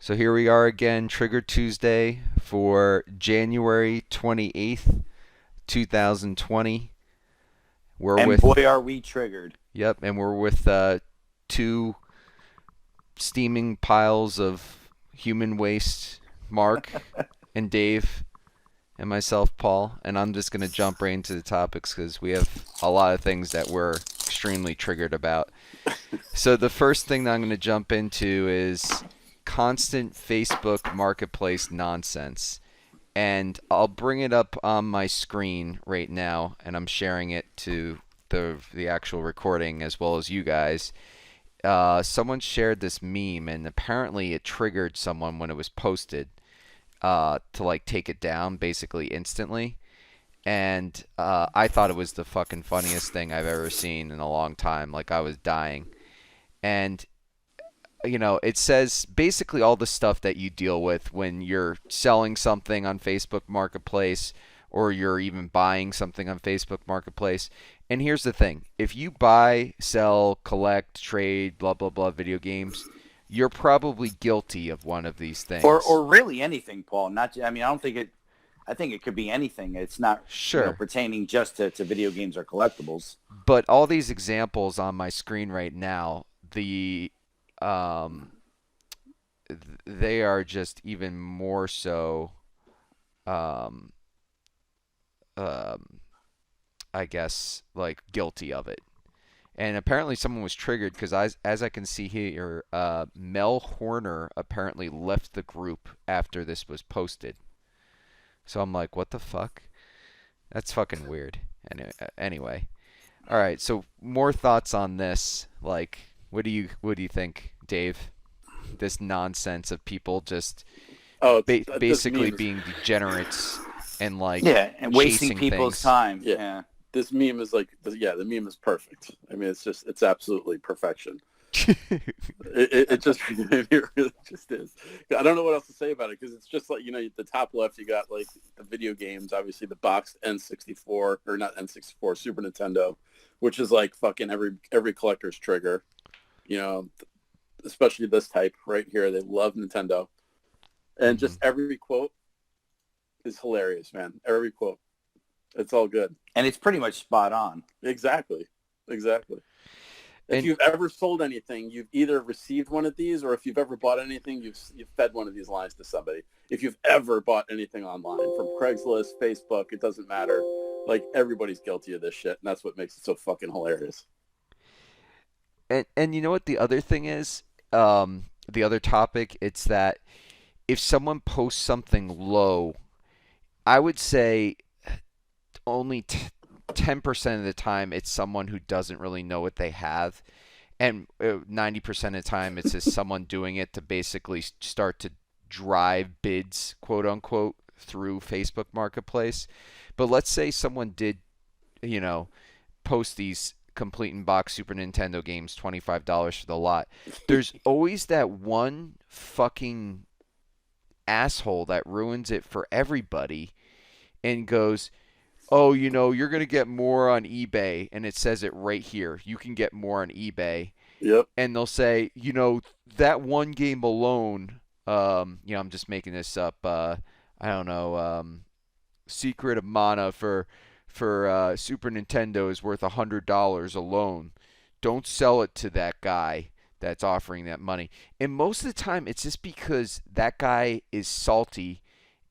So here we are again, Trigger Tuesday for January 28th, 2020. We're And with, boy, are we triggered. yep, and we're with two steaming piles of human waste, Mark and Dave, and myself, Paul. And I'm just going to jump right into the topics because we have a lot of things that we're extremely triggered about. So the first thing that I'm going to jump into is constant Facebook marketplace nonsense. And I'll bring it up on my screen right now, and I'm sharing it to the actual recording as well as you guys. Someone shared this meme, and apparently it triggered someone when it was posted to like take it down basically instantly. And I thought it was the fucking funniest thing I've ever seen in a long time. Like I was dying. And it says basically all the stuff that you deal with when you're selling something on Facebook Marketplace or you're even buying something on Facebook Marketplace. And here's the thing. If you buy, sell, collect, trade, blah blah blah video games, you're probably guilty of one of these things. Or really anything, Paul. I mean, I don't think it. I think it could be anything. It's not Sure. pertaining just to video games or collectibles. But all these examples on my screen right now, um they are just even more so um um I guess, like guilty of it. And apparently someone was triggered because as I can see here, Mel Horner apparently left the group after this was posted. So I'm like, what the fuck? That's fucking weird. Anyway, all right. So more thoughts on this? Like, what do you think, Dave? This nonsense of people just Oh, it's this basically meme. being degenerates and like Yeah, and wasting chasing people's things. time. Yeah, Yeah. this meme is like, yeah, the meme is perfect. I mean, it's absolutely perfection. It just it really just is. I don't know what else to say about it because it's just like the top left you got like the video games, obviously the boxed N64 or not N64 Super Nintendo, which is like fucking every collector's trigger, you know, especially this type right here. They love Nintendo, and Hmm. just every quote is hilarious, man. Every quote, it's all good. And it's pretty much spot on. Exactly. Exactly. If And you've ever sold anything, you've either received one of these, or if you've ever bought anything, you've fed one of these lines to somebody. If you've ever bought anything online, from Craigslist, Facebook, it doesn't matter. Like, everybody's guilty of this shit, and that's what makes it so fucking hilarious. and you know what the other thing is? The other topic, it's that if someone posts something low, I would say only 10% of the time it's someone who doesn't really know what they have. And 90% of the time it's just someone doing it to basically start to drive bids, quote unquote, through Facebook Marketplace. But let's say someone did, you know, post these complete in box Super Nintendo games, $25 for the lot. There's always that one fucking asshole that ruins it for everybody and goes, "Oh, you're going to get more on eBay." And it says it right here. You can get more on eBay. Yep. And they'll say, that one game alone, I'm just making this up. I don't know, Secret of Mana for Super Nintendo is worth $100 alone. Don't sell it to that guy that's offering that money. And most of the time, it's just because that guy is salty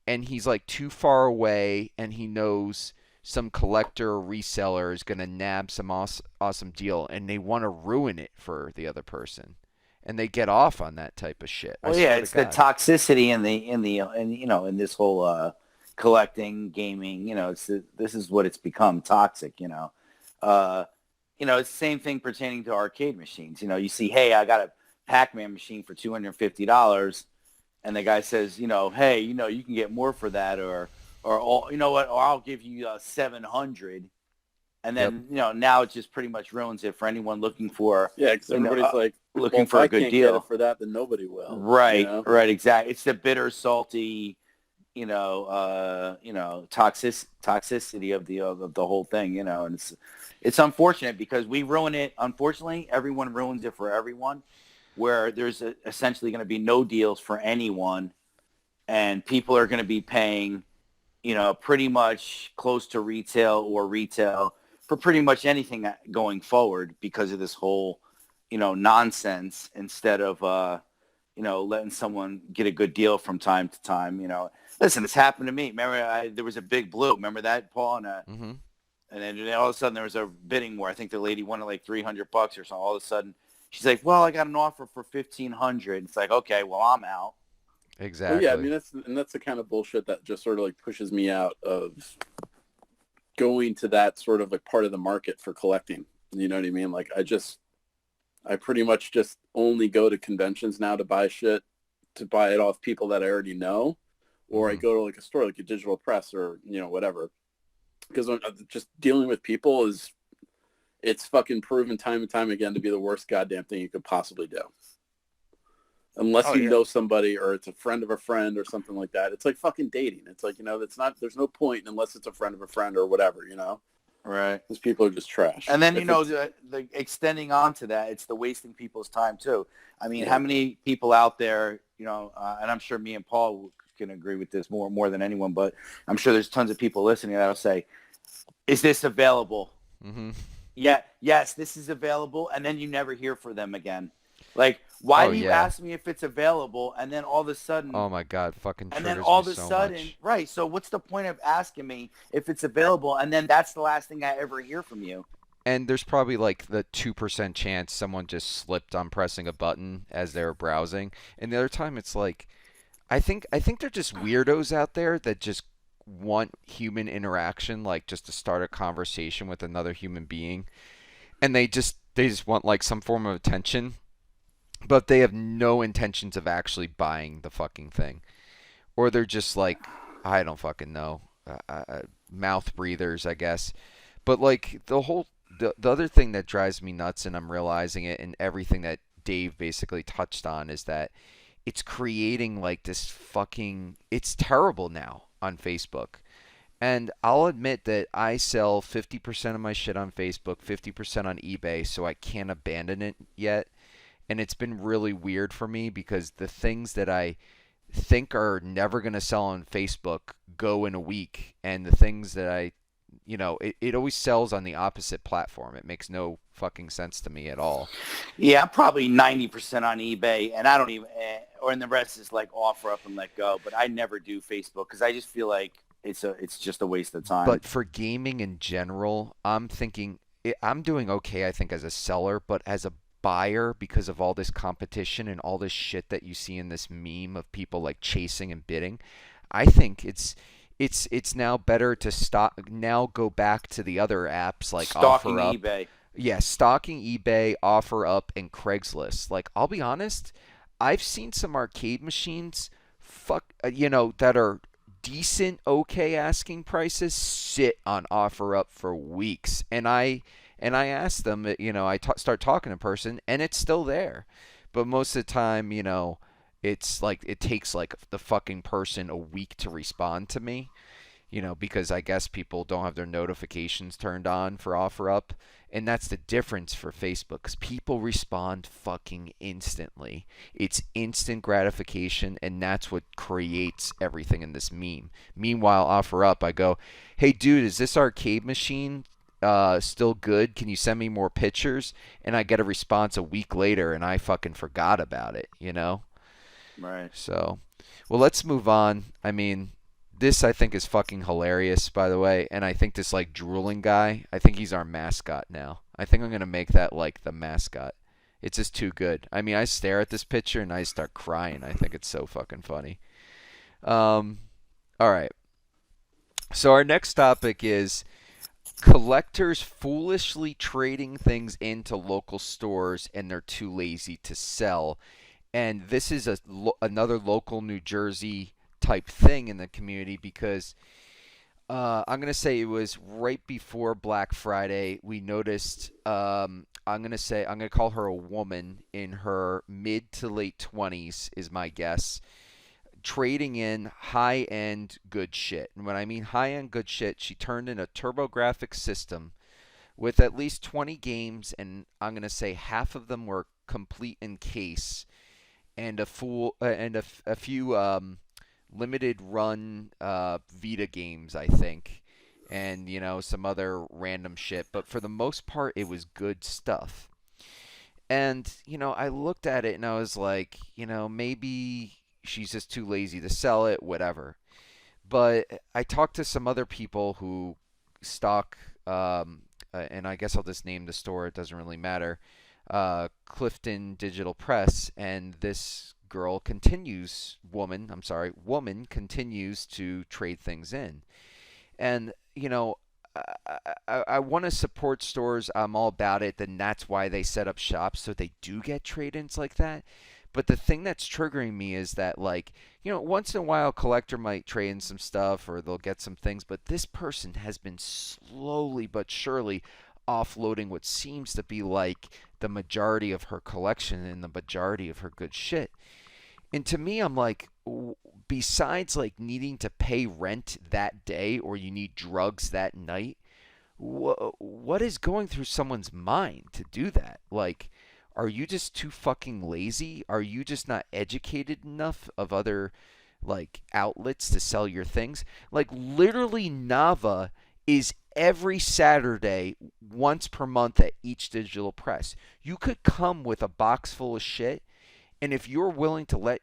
and he's like too far away and he knows some collector or reseller is going to nab some awesome deal and they want to ruin it for the other person. And they get off on that type of shit. I Well, yeah, swear to it's the God. toxicity in this whole collecting gaming. This is what it's become, toxic. Uh, it's the same thing pertaining to arcade machines. You see, hey, I got a Pac-Man machine for $250, and the guy says, hey, you can get more for that, or all, you know what, or I'll give you 700, and Yep. then now it just pretty much ruins it for anyone looking for Yeah, because everybody's like, well, looking if for I a good can't get deal. it for that, then nobody will. Right, right, exactly. It's the bitter, salty, toxicity of the whole thing, and it's unfortunate because we ruin it. Unfortunately, everyone ruins it for everyone. where there's essentially going to be no deals for anyone, and people are going to be paying, pretty much close to retail for pretty much anything going forward because of this whole, nonsense, instead of, letting someone get a good deal from time to time. Listen, it's happened to me. Remember, there was a big blue. Remember that, Paul? Mm-hmm. And then all of a sudden there was a bidding war. I think the lady wanted like $300 or something. All of a sudden she's like, well, I got an offer for $1,500. It's like, okay, well, I'm out. Well, yeah, I Exactly. mean that's the kind of bullshit that just sort of like pushes me out of going to that sort of like part of the market for collecting. You know what I mean? Like I pretty much just only go to conventions now to buy shit, to buy it off people that I already know, or I Mm-hmm. go to like a store like a Digital Press or whatever. Because just dealing with people it's fucking proven time and time again to be the worst goddamn thing you could possibly do. Unless Oh, you yeah. know somebody or it's a friend of a friend or something like that. It's like fucking dating. It's like, there's no point unless it's a friend of a friend or whatever, Right. Because people are just trash. And then, If it's, the extending on to that, it's the wasting people's time too. I mean, how yeah. many people out there, and I'm sure me and Paul can agree with this more than anyone, but I'm sure there's tons of people listening that'll say, is this available? Mm-hmm. Yeah, yes, this is available, and then you never hear from them again. Like, why Oh do you yeah. ask me if it's available, and then all of a sudden, Oh my God, fucking and then triggers all me of a so sudden, much. right? So what's the point of asking me if it's available, and then that's the last thing I ever hear from you? And there's probably like the 2% chance someone just slipped on pressing a button as they were browsing. And the other time it's like I think they're just weirdos out there that just want human interaction, like just to start a conversation with another human being. And they just want like some form of attention, but they have no intentions of actually buying the fucking thing. Or they're just like, I don't fucking know, mouth breathers, I guess. But like the other thing that drives me nuts, and I'm realizing it, and everything that Dave basically touched on, is that it's creating like this fucking, it's terrible now on Facebook. And I'll admit that I sell 50% of my shit on Facebook, 50% on eBay, so I can't abandon it yet. And it's been really weird for me because the things that I think are never going to sell on Facebook go in a week, and the things that it always sells on the opposite platform. It makes no fucking sense to me at all. Yeah, I'm probably 90% on eBay, and I don't even, and the rest is like offer up and let go. But I never do Facebook because I just feel like it's just a waste of time. But for gaming in general, I'm thinking I'm doing okay, I think, as a seller, but as a buyer, because of all this competition and all this shit that you see in this meme of people like chasing and bidding, I think it's now better to go back to the other apps like Stalking OfferUp. eBay. Yeah, stalking eBay, OfferUp, and Craigslist. Like, I'll be honest, I've seen some arcade machines, that are decent, okay asking prices, sit on OfferUp for weeks, and I ask them, start talking to a person, and it's still there, but most of the time, it's like it takes like the fucking person a week to respond to me, because I guess people don't have their notifications turned on for OfferUp. And that's the difference for Facebook, because people respond fucking instantly. It's instant gratification, and that's what creates everything in this meme. Meanwhile, OfferUp, I go, hey, dude, is this arcade machine still good? Can you send me more pictures? And I get a response a week later, and I fucking forgot about it. Right. So, well, let's move on. I mean, this I think is fucking hilarious, by the way, and I think this like drooling guy, I think he's our mascot now. I think I'm gonna make that like the mascot. It's just too good. I mean, I stare at this picture and I start crying. I think it's so fucking funny. Um, all right. So our next topic is collectors foolishly trading things into local stores and they're too lazy to sell. And this is another local New Jersey type thing in the community because I'm gonna say it was right before Black Friday. We noticed. I'm gonna call her a woman in her mid to late 20s is my guess, trading in high end good shit. And when I mean high end good shit, she turned in a TurboGrafx system with at least 20 games, and I'm gonna say half of them were complete in case, and a few limited run Vita games, I think, and some other random shit. But for the most part, it was good stuff. And I looked at it and I was like, maybe she's just too lazy to sell it, whatever. But I talked to some other people who stock, and I guess I'll just name the store. It doesn't really matter. Clifton Digital Press, and this woman continues to trade things in. And I want to support stores. I'm all about it. Then that's why they set up shops so they do get trade-ins like that. But the thing that's triggering me is that, like, once in a while a collector might trade in some stuff or they'll get some things, but this person has been slowly but surely offloading what seems to be like the majority of her collection and the majority of her good shit. And to me, I'm like, besides like needing to pay rent that day or you need drugs that night, what is going through someone's mind to do that? Like, are you just too fucking lazy? Are you just not educated enough of other like outlets to sell your things? Like, literally, Nava is every Saturday once per month at each digital press. You could come with a box full of shit, and if you're willing to let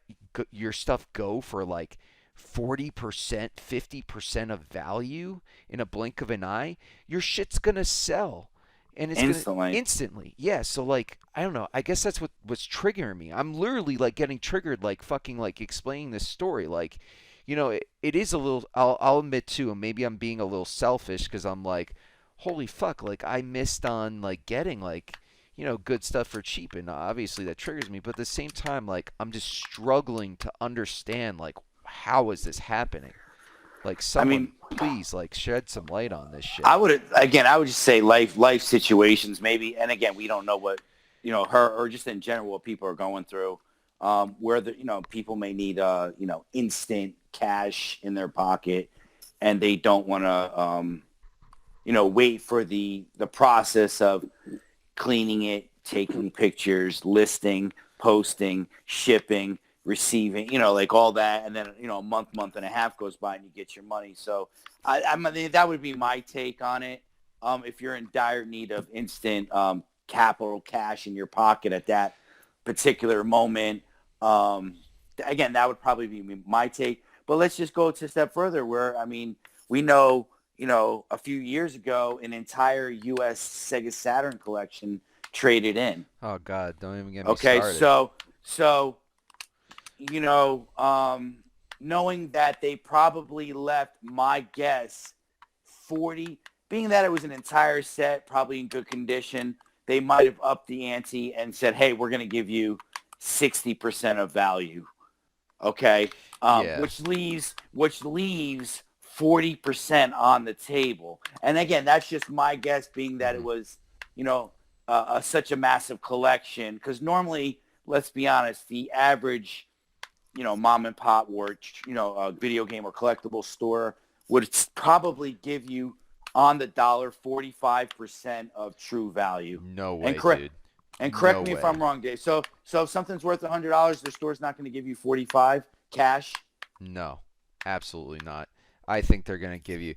your stuff go for like 40%, 50% of value in a blink of an eye, your shit's going to sell. And it's Instantly. Instantly. Yeah, so like, I don't know. I guess that's what's triggering me. I'm literally like getting triggered, like fucking like explaining this story. Like, it is a little, I'll admit too, and maybe I'm being a little selfish because I'm like, holy fuck, like I missed on like getting like, good stuff for cheap, and obviously that triggers me. But at the same time, like I'm just struggling to understand like how is this happening? Like someone, please, like shed some light on this shit. I would just say life situations maybe, and again, we don't know what her or just in general what people are going through, where people may need instant cash in their pocket, and they don't want to wait for the process of cleaning it, taking pictures, listing, posting, shipping, receiving, like all that, and then a month and a half goes by and you get your money. So I mean, that would be my take on it. If you're in dire need of instant capital cash in your pocket at that particular moment, again, that would probably be my take. But let's just go to a step further where, I mean, we know, a few years ago, an entire U.S. Sega Saturn collection traded in. Oh God, don't even get me started. Okay, so knowing that they probably left, my guess, 40, being that it was an entire set, probably in good condition, they might have upped the ante and said, hey, we're going to give you 60% of value. Okay. Yeah. Which leaves 40% on the table. And again, that's just my guess, being that it was, such a massive collection. Because normally, let's be honest, the average, mom and pop or, video game or collectible store would probably give you on the dollar 45% of true value. No way, dude. And correct me if I'm wrong, Dave. So if something's worth $100, the store's not going to give you 45 cash? No, absolutely not. I think they're going to give you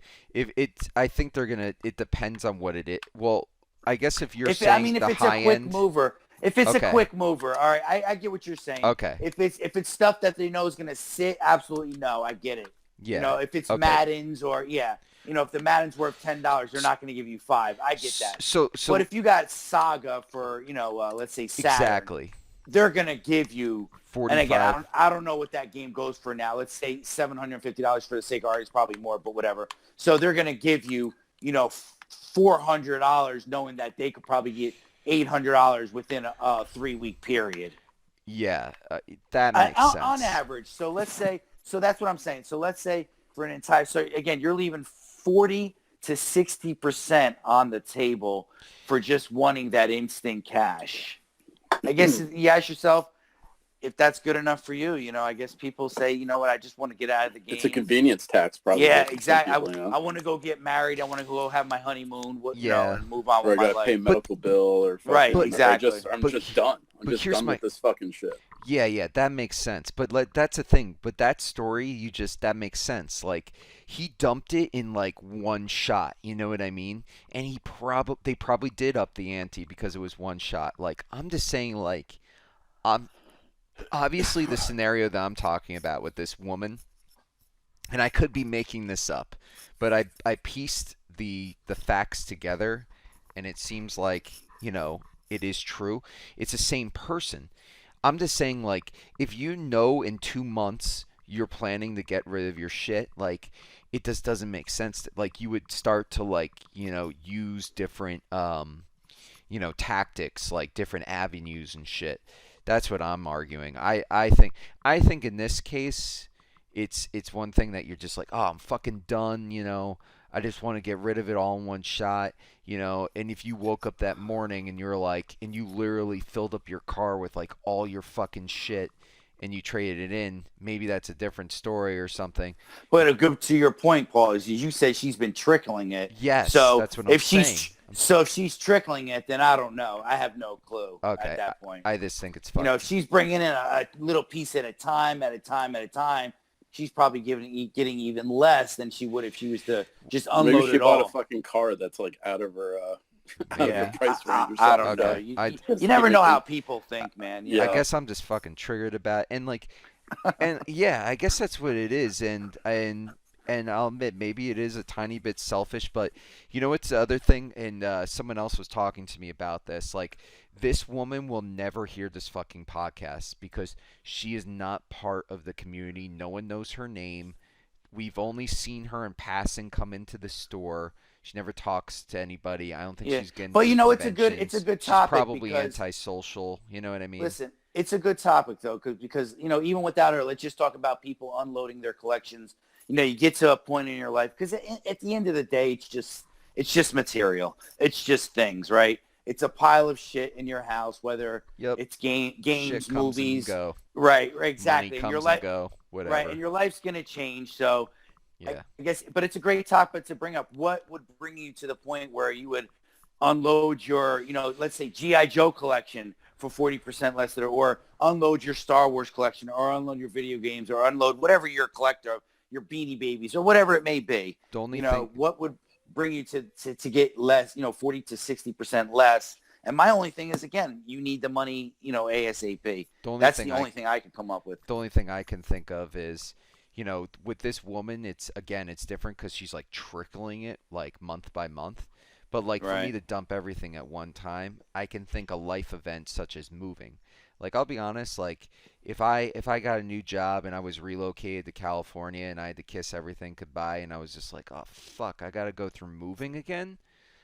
I think they're going to, it depends on what it is. Well, I guess if you're saying the high end. If it's a quick mover, all right, I get what you're saying. Okay. If it's stuff that they know is going to sit, absolutely no, I get it. Yeah. If it's Madden's or if the Madden's worth $10, they're not going to give you 5. I get that. So but if you got Saga for let's say Saturn, exactly, they're going to give you 45. And again, I don't know what that game goes for now. Let's say $750 for the sake of argument, probably more, but whatever. So they're going to give you $400, knowing that they could probably get $800 within a 3-week period. Yeah, that makes sense. On average. So let's say, so that's what I'm saying. So let's say for an entire, so again, you're leaving 40 to 60% on the table for just wanting that instant cash. I guess you ask yourself if that's good enough for you. I guess people say, you know what, I just want to get out of the game. It's a convenience tax, probably. Yeah, exactly. I want to go get married. I want to go have my honeymoon. And move on with my life. Or I got to pay medical bill or right, exactly. I'm just done. I'm But just here's done my with this fucking shit. yeah, that makes sense. But that's the thing. But that story, that makes sense. Like he dumped it in like one shot. You know what I mean? And they probably did up the ante because it was one shot. Like I'm just saying, like I'm obviously the scenario that I'm talking about with this woman, and I could be making this up, but I pieced the facts together, and it seems like it is true. It's the same person. I'm just saying, like, if you know in 2 months you're planning to get rid of your shit, like, it just doesn't make sense. Like, you would start to, like, use different, tactics, like different avenues and shit. That's what I'm arguing. I think in this case, it's one thing that you're just like, oh, I'm fucking done. I just want to get rid of it all in one shot. And if you woke up that morning and you're like, and you literally filled up your car with like all your fucking shit and you traded it in, maybe that's a different story or something. But a good to your point, Paul, is you said she's been trickling it. Yes, So that's what I'm saying. if she's trickling it, then I don't know. I have no clue at Okay, that point. I just think it's If fucked. she's bringing in a little piece at a time, she's probably getting even less than she would if she was to just Maybe unload she it bought a all. fucking car that's like out of her out of her Yeah, price range or I something. don't know. Okay, You never know how people think, man. Yeah. I guess I'm just fucking triggered about and like and yeah, I guess that's what it is and I'll admit maybe it is a tiny bit selfish, but what's the other thing? And someone else was talking to me about this. Like this woman will never hear this fucking podcast because she is not part of the community. No one knows her name. We've only seen her in passing come into the store. She never talks to anybody. I don't think Yeah, she's getting but to it's a conventions. good She's topic probably because antisocial. You know what I mean? listen, it's a good topic though, because even without her, let's just talk about people unloading their collections. You get to a point in your life because at the end of the day, it's just material. It's just things, right? It's a pile of shit in your house, whether Yep. it's Shit games, comes and movies, go. right, Money exactly. And your comes and life, go. right, and Whatever. your life's gonna change. So I Yeah. guess, but it's a great topic to bring up. What would bring you to the point where you would unload your, let's say GI Joe collection for 40% less than, or unload your Star Wars collection, or unload your video games, or unload whatever you're a collector of, your Beanie Babies, or whatever it may be. The only thing What would bring you to get less, 40 to 60% less? And my only thing is, again, you need the money, ASAP. the only That's thing the only thing I could come up with. the only thing I can think of is, with this woman, it's different because she's like trickling it like month by month. But like for me Right. to dump everything at one time, I can think a life event such as moving. Like I'll be honest, like if I got a new job and I was relocated to California and I had to kiss everything goodbye and I was just like, oh fuck, I gotta go through moving again.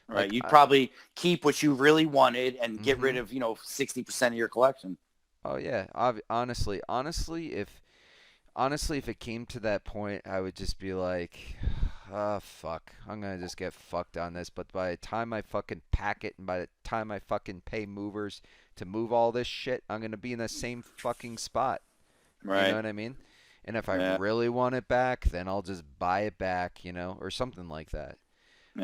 Right. Like, You'd probably keep what you really wanted and get rid mhm. of, 60% of your collection. Oh yeah. Honestly, if it came to that point, I would just be like, oh fuck, I'm gonna just get fucked on this. But by the time I fucking pack it and by the time I fucking pay movers to move all this shit, I'm gonna be in the same fucking spot. You know Right. what I mean? And if I Yeah. really want it back, then I'll just buy it back, or something like that.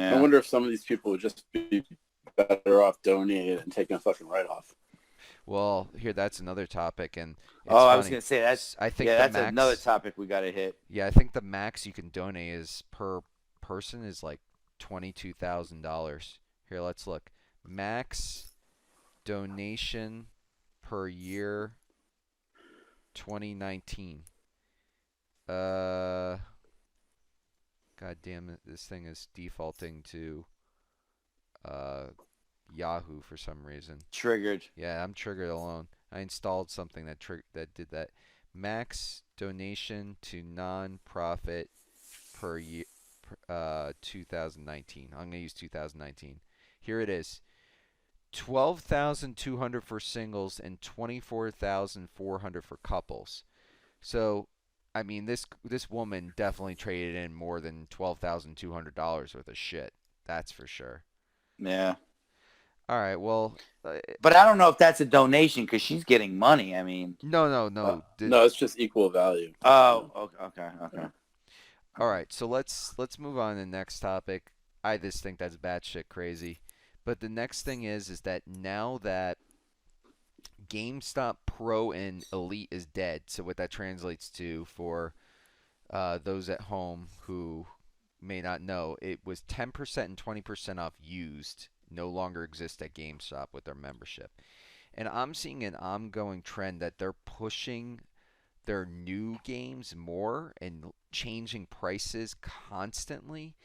I Yeah. wonder if some of these people would just be better off donating it and taking a fucking write off. Well, here that's another topic, and it's Oh, I was funny. gonna say I think yeah, the that's another max, topic we got to hit. yeah, I think the max you can donate is per person is like $22,000. Here, let's look. Max donation per year 2019. Uh, God damn it, this thing is defaulting to uh Yahoo for some reason. Triggered. Yeah, I'm triggered alone. I installed something that did that. Max donation to non-profit per year 2019. I'm going to use 2019. Here it is. 12,200 for singles and 24,400 for couples. So, I mean, this woman definitely traded in more than $12,200 worth of shit. That's for sure. Yeah. All right, well, But I don't know if that's a donation because she's getting money. I mean, no. No, it's just equal value. oh, okay. All right, so let's move on to the next topic. I just think that's batshit crazy. But the next thing is that now that GameStop Pro and Elite is dead. So what that translates to for those at home who may not know, it was 10% and 20% off used. No longer exist at GameStop with their membership. And I'm seeing an ongoing trend that they're pushing their new games more and changing prices constantly.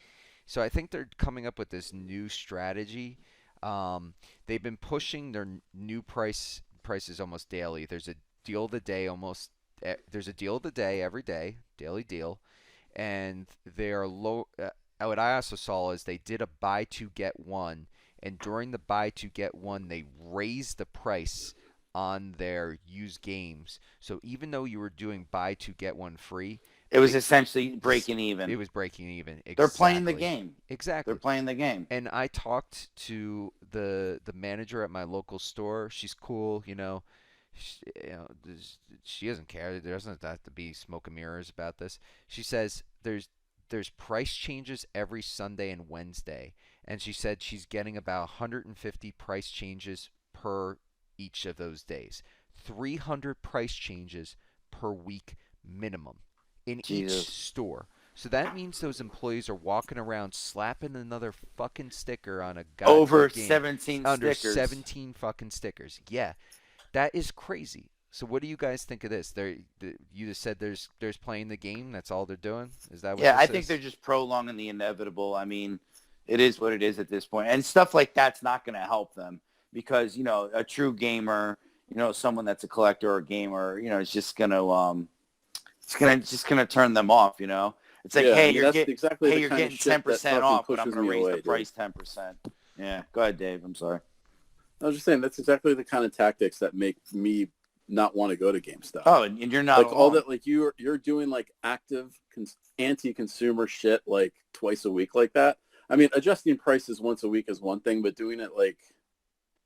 So I think they're coming up with this new strategy. They've been pushing their new prices almost daily. There's a deal of the day there's a deal of the day every day, daily deal, and they are low. What I also saw is they did a buy two get one, and during the buy two get one, they raised the price on their used games. So even though you were doing buy two get one free, It was it, essentially breaking even. it was breaking even. They're playing the Exactly. game. They're Exactly. playing the game. And I talked to the manager at my local store. She's cool, you know. She doesn't care. There doesn't have to be smoke and mirrors about this. She says there's price changes every Sunday and Wednesday, and she said she's getting about 150 price changes per each of those days. 300 price changes per week minimum in each Jesus. store. So that means those employees are walking around slapping another fucking sticker on a Over goddamn game 17 under stickers. 17 fucking stickers. Yeah, that is crazy. So what do you guys think of this? You just said there's playing the game. That's all they're doing. Is that what Yeah, this I is? think they're just prolonging the inevitable. I mean, it is what it is at this point. And stuff like that's not going to help them because, you know, a true gamer, you know, someone that's a collector or a gamer, you know, is just going to just going to turn them off, you know. It's like, Yeah, hey, I mean, that's exactly the you're kind of getting shit that 10% fucking off, but I'm pushes going to me raise away, the dude. price 10%. Yeah, go ahead, Dave. I'm sorry. I was just saying that's exactly the kind of tactics that make me not want to go to GameStop. Oh, and you're not like alone. all that, like you're doing like active anti-consumer shit like twice a week like that. I mean, adjusting prices once a week is one thing, but doing it like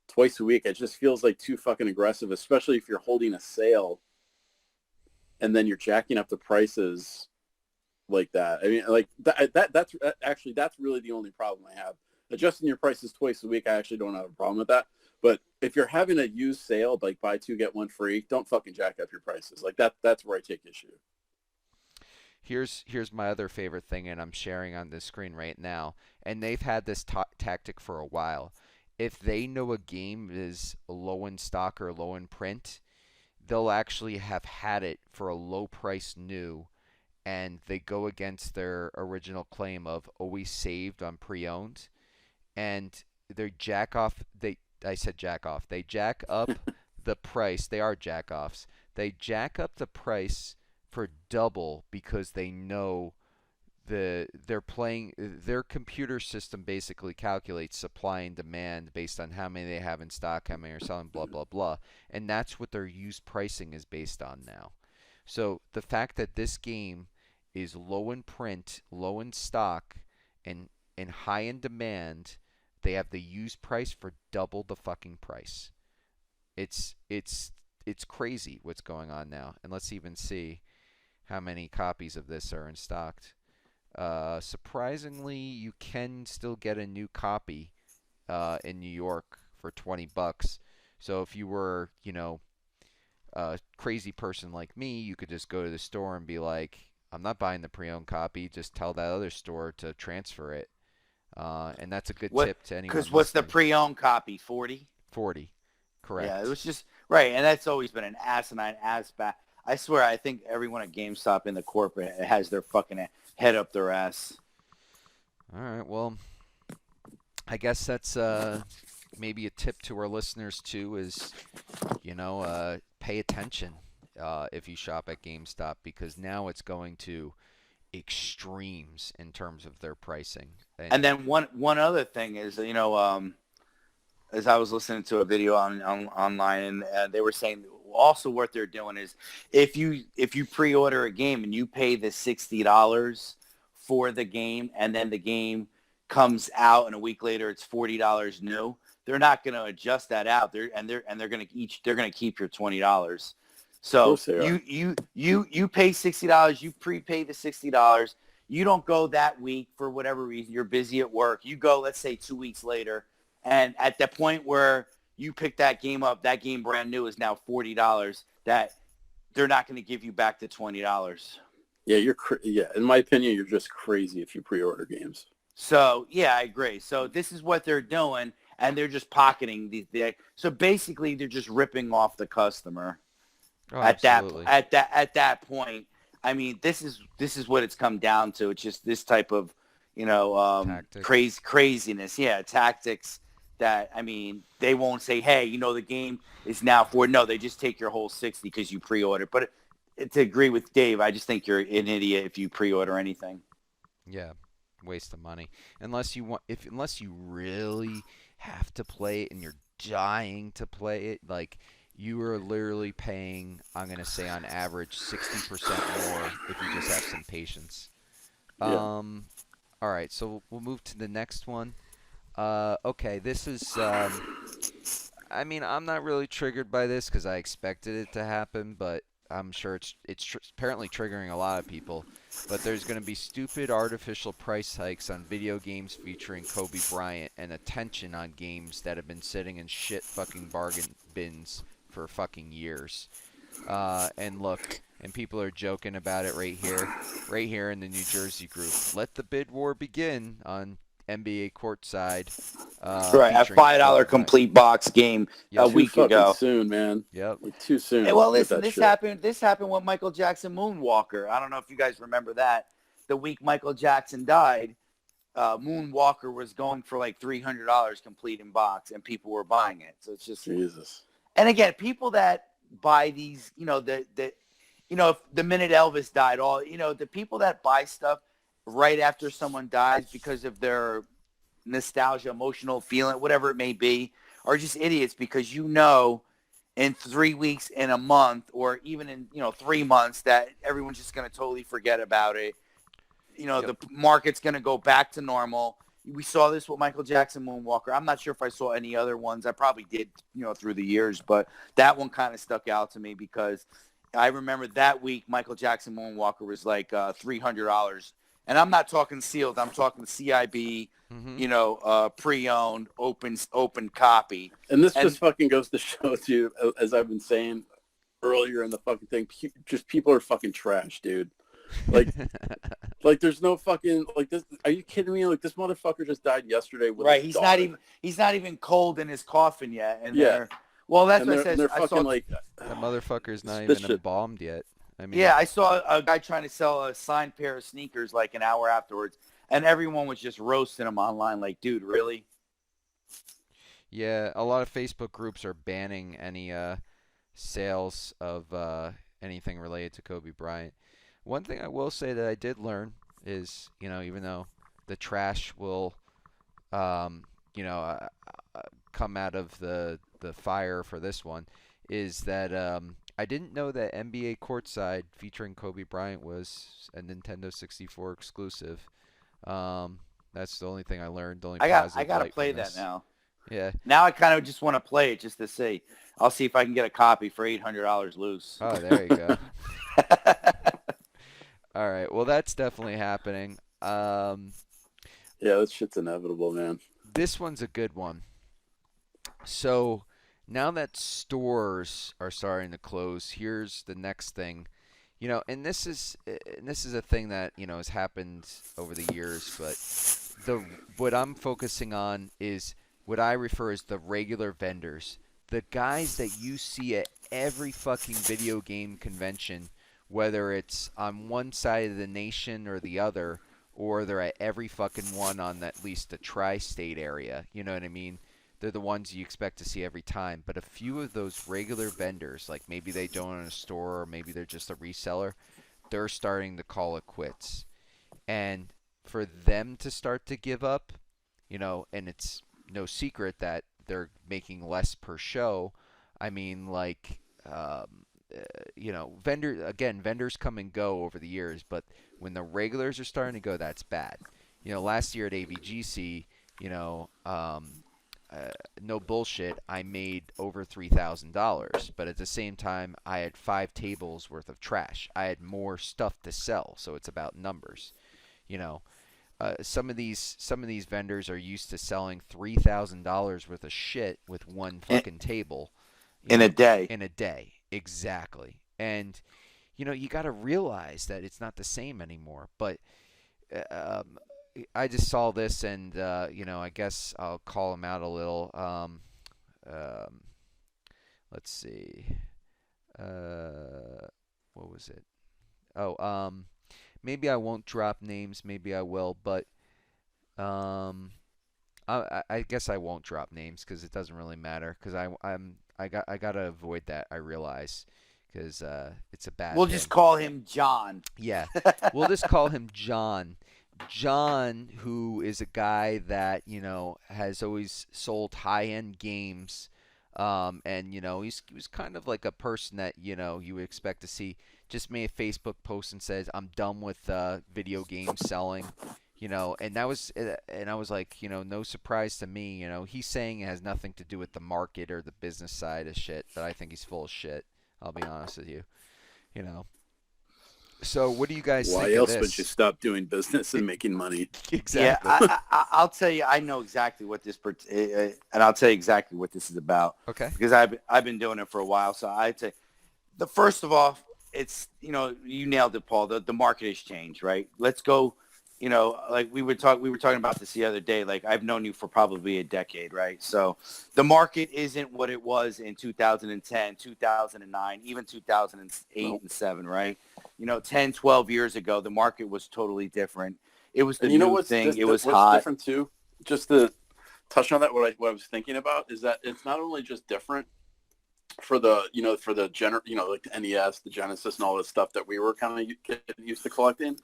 twice a week, it just feels like too fucking aggressive, especially if you're holding a sale and then you're jacking up the prices like that. I mean, like that's actually, that's really the only problem I have. Adjusting your prices twice a week, I actually don't have a problem with that. But if you're having a used sale, like buy two, get one free, don't fucking jack up your prices. Like that's where I take issue. Here's my other favorite thing, and I'm sharing on this screen right now. And they've had this tactic for a while. If they know a game is low in stock or low in print, they'll actually have had it for a low price new, and they go against their original claim of always saved on pre-owned, and they jack off. I said jack off. They jack up the price. They are jack offs. They jack up the price for double because they know they're playing their computer system basically calculates supply and demand based on how many they have in stock, how many are selling, blah blah blah, and that's what their used pricing is based on now. So the fact that this game is low in print, low in stock, and high in demand, they have the used price for double the fucking price. It's crazy what's going on now. And let's even see how many copies of this are in stock. Surprisingly, you can still get a new copy in New York for $20. So if you were, you know, a crazy person like me, you could just go to the store and be like, I'm not buying the pre-owned copy. Just tell that other store to transfer it. And that's a good tip to anyone Because what's the listening. pre-owned copy? 40? 40, correct. Yeah, it was just right, and that's always been an asinine ass back. I swear, I think everyone at GameStop in the corporate has their fucking head up their ass. All right, well, I guess that's maybe a tip to our listeners too is, you know, pay attention if you shop at GameStop because now it's going to extremes in terms of their pricing. And then one other thing is, you know, as I was listening to a video online, and they were saying also what they're doing is if you pre-order a game and you pay the $60 for the game, and then the game comes out and a week later it's $40 new, they're not going to adjust that out. They're going to keep your $20. So you pay $60, you prepay the $60. You don't go that week for whatever reason. You're busy at work. You go, let's say 2 weeks later. And at the point where you pick that game up, that game brand new is now $40. That they're not going to give you back the $20. Yeah, yeah. In my opinion, you're just crazy if you pre-order games. So yeah, I agree. So this is what they're doing, and they're just pocketing so basically they're just ripping off the customer Oh, at that absolutely. at that point. I mean, this is what it's come down to. It's just this type of Tactics. craziness. Yeah, tactics that, I mean, they won't say, hey, the game is now for, no, they just take your whole 60 because you pre-ordered. But to agree with Dave, I just think you're an idiot if you pre-order anything. Yeah, waste of money. Unless you really have to play it and you're dying to play it, like you are literally paying, I'm gonna say on average 60% more if you just have some patience. Yeah. All right, so we'll move to the next one. Okay, this is I mean, I'm not really triggered by this because I expected it to happen, but I'm sure it's apparently triggering a lot of people. But there's going to be stupid artificial price hikes on video games featuring Kobe Bryant and attention on games that have been sitting in shit fucking bargain bins for fucking years. And look, and people are joking about it right here in the New Jersey group. Let the bid war begin on NBA Courtside, Right, a featuring $5 Kobe Bryant. complete box game a Yep. Too week fucking ago. soon, man. Yep. Like too Hey, soon well, with listen, that this shit. happened. This happened with Michael Jackson Moonwalker. I don't know if you guys remember that. The week Michael Jackson died, Moonwalker was going for like $300 complete in box, and people were buying it. So it's just, Jesus. and again, people that buy these, if the minute Elvis died, the people that buy stuff right after someone dies because of their nostalgia, emotional feeling, whatever it may be, are just idiots because in 3 weeks, in a month, or even in 3 months, that everyone's just going to totally forget about it. Yep. The market's going to go back to normal. We saw this with Michael Jackson Moonwalker. I'm not sure if I saw any other ones. I probably did, through the years, but that one kind of stuck out to me because I remember that week Michael Jackson Moonwalker was like $300. And I'm not talking sealed. I'm talking CIB, Mm-hmm. Pre-owned, open copy. And this And just fucking goes to show you, as I've been saying earlier in the fucking thing, just people are fucking trash, dude. Like, like there's no fucking like this. Are you kidding me? Like this motherfucker just died yesterday with right, his daughter. he's not even cold in his coffin yet. And Yeah, that's and what I they're said. I fucking saw, like That motherfucker's not this even shit. embalmed yet. I mean, yeah, I saw a guy trying to sell a signed pair of sneakers like an hour afterwards, and everyone was just roasting him online. Like, dude, really? yeah, a lot of Facebook groups are banning any sales of anything related to Kobe Bryant. One thing I will say that I did learn is, even though the trash will, um, you know, uh, come out of the fire for this one, is that I didn't know that NBA Courtside featuring Kobe Bryant was a Nintendo 64 exclusive. That's the only thing I learned, the only I positive got to light play from that this. now. Yeah. Now I kind of just want to play it just to see. I'll see if I can get a copy for $800 loose. Oh, there you go. All right. Well, that's definitely happening. Yeah, that shit's inevitable, man. This one's a good one. So now that stores are starting to close, here's the next thing. And this is a thing that has happened over the years, but the what I'm focusing on is what I refer as the regular vendors, the guys that you see at every fucking video game convention, whether it's on one side of the nation or the other, or they're at every fucking one on at least the tri-state area. You know what I mean? They're the ones you expect to see every time. But a few of those regular vendors, like maybe they don't own a store or maybe they're just a reseller, they're starting to call it quits. And for them to start to give up, and it's no secret that they're making less per show. I mean, like, vendors come and go over the years, but when the regulars are starting to go, that's bad. Last year at AVGC, you know, um, no bullshit, I made over $3,000, but at the same time, I had 5 tables worth of trash. I had more stuff to sell, so it's about numbers, you know. some of these vendors are used to selling $3,000 worth of shit with one in, fucking table, in a day. in a day. Exactly. And you got to realize that it's not the same anymore. But um, I just saw this, and I guess I'll call him out a little. Um, let's see. What was it? Oh, maybe I won't drop names. Maybe I will, but um, I guess I won't drop names because it doesn't really matter. Because I gotta avoid that. I realize because it's a bad We'll just thing. call him John. Yeah, we'll just call him John. John, who is a guy that has always sold high-end games, and he was kind of like a person that you would expect to see. Just made a Facebook post and says, "I'm done with video game selling." And I was like, no surprise to me. He's saying it has nothing to do with the market or the business side of shit, but I think he's full of shit. I'll be honest with you. You know. So what do you guys Why think of else would you this? stop doing business and making money? Yeah, Exactly. I'll tell you, I know exactly what this, and I'll tell you exactly what this is about Okay. because I've been doing it for a while. So I'd say, the first of all, it's you nailed it, Paul. The market has changed, right? Let's go. Like we were talking about this the other day. Like I've known you for probably a decade, right? So the market isn't what it was in 2010, 2009, even 2008 and 7, right? 10, 12 years ago, the market was totally different. It was the And you know new thing. It was what's hot. different too? Just to touch on that, what I was thinking about is that it's not only just different for the like the NES, the Genesis, and all this stuff that we were kind of getting used to collecting,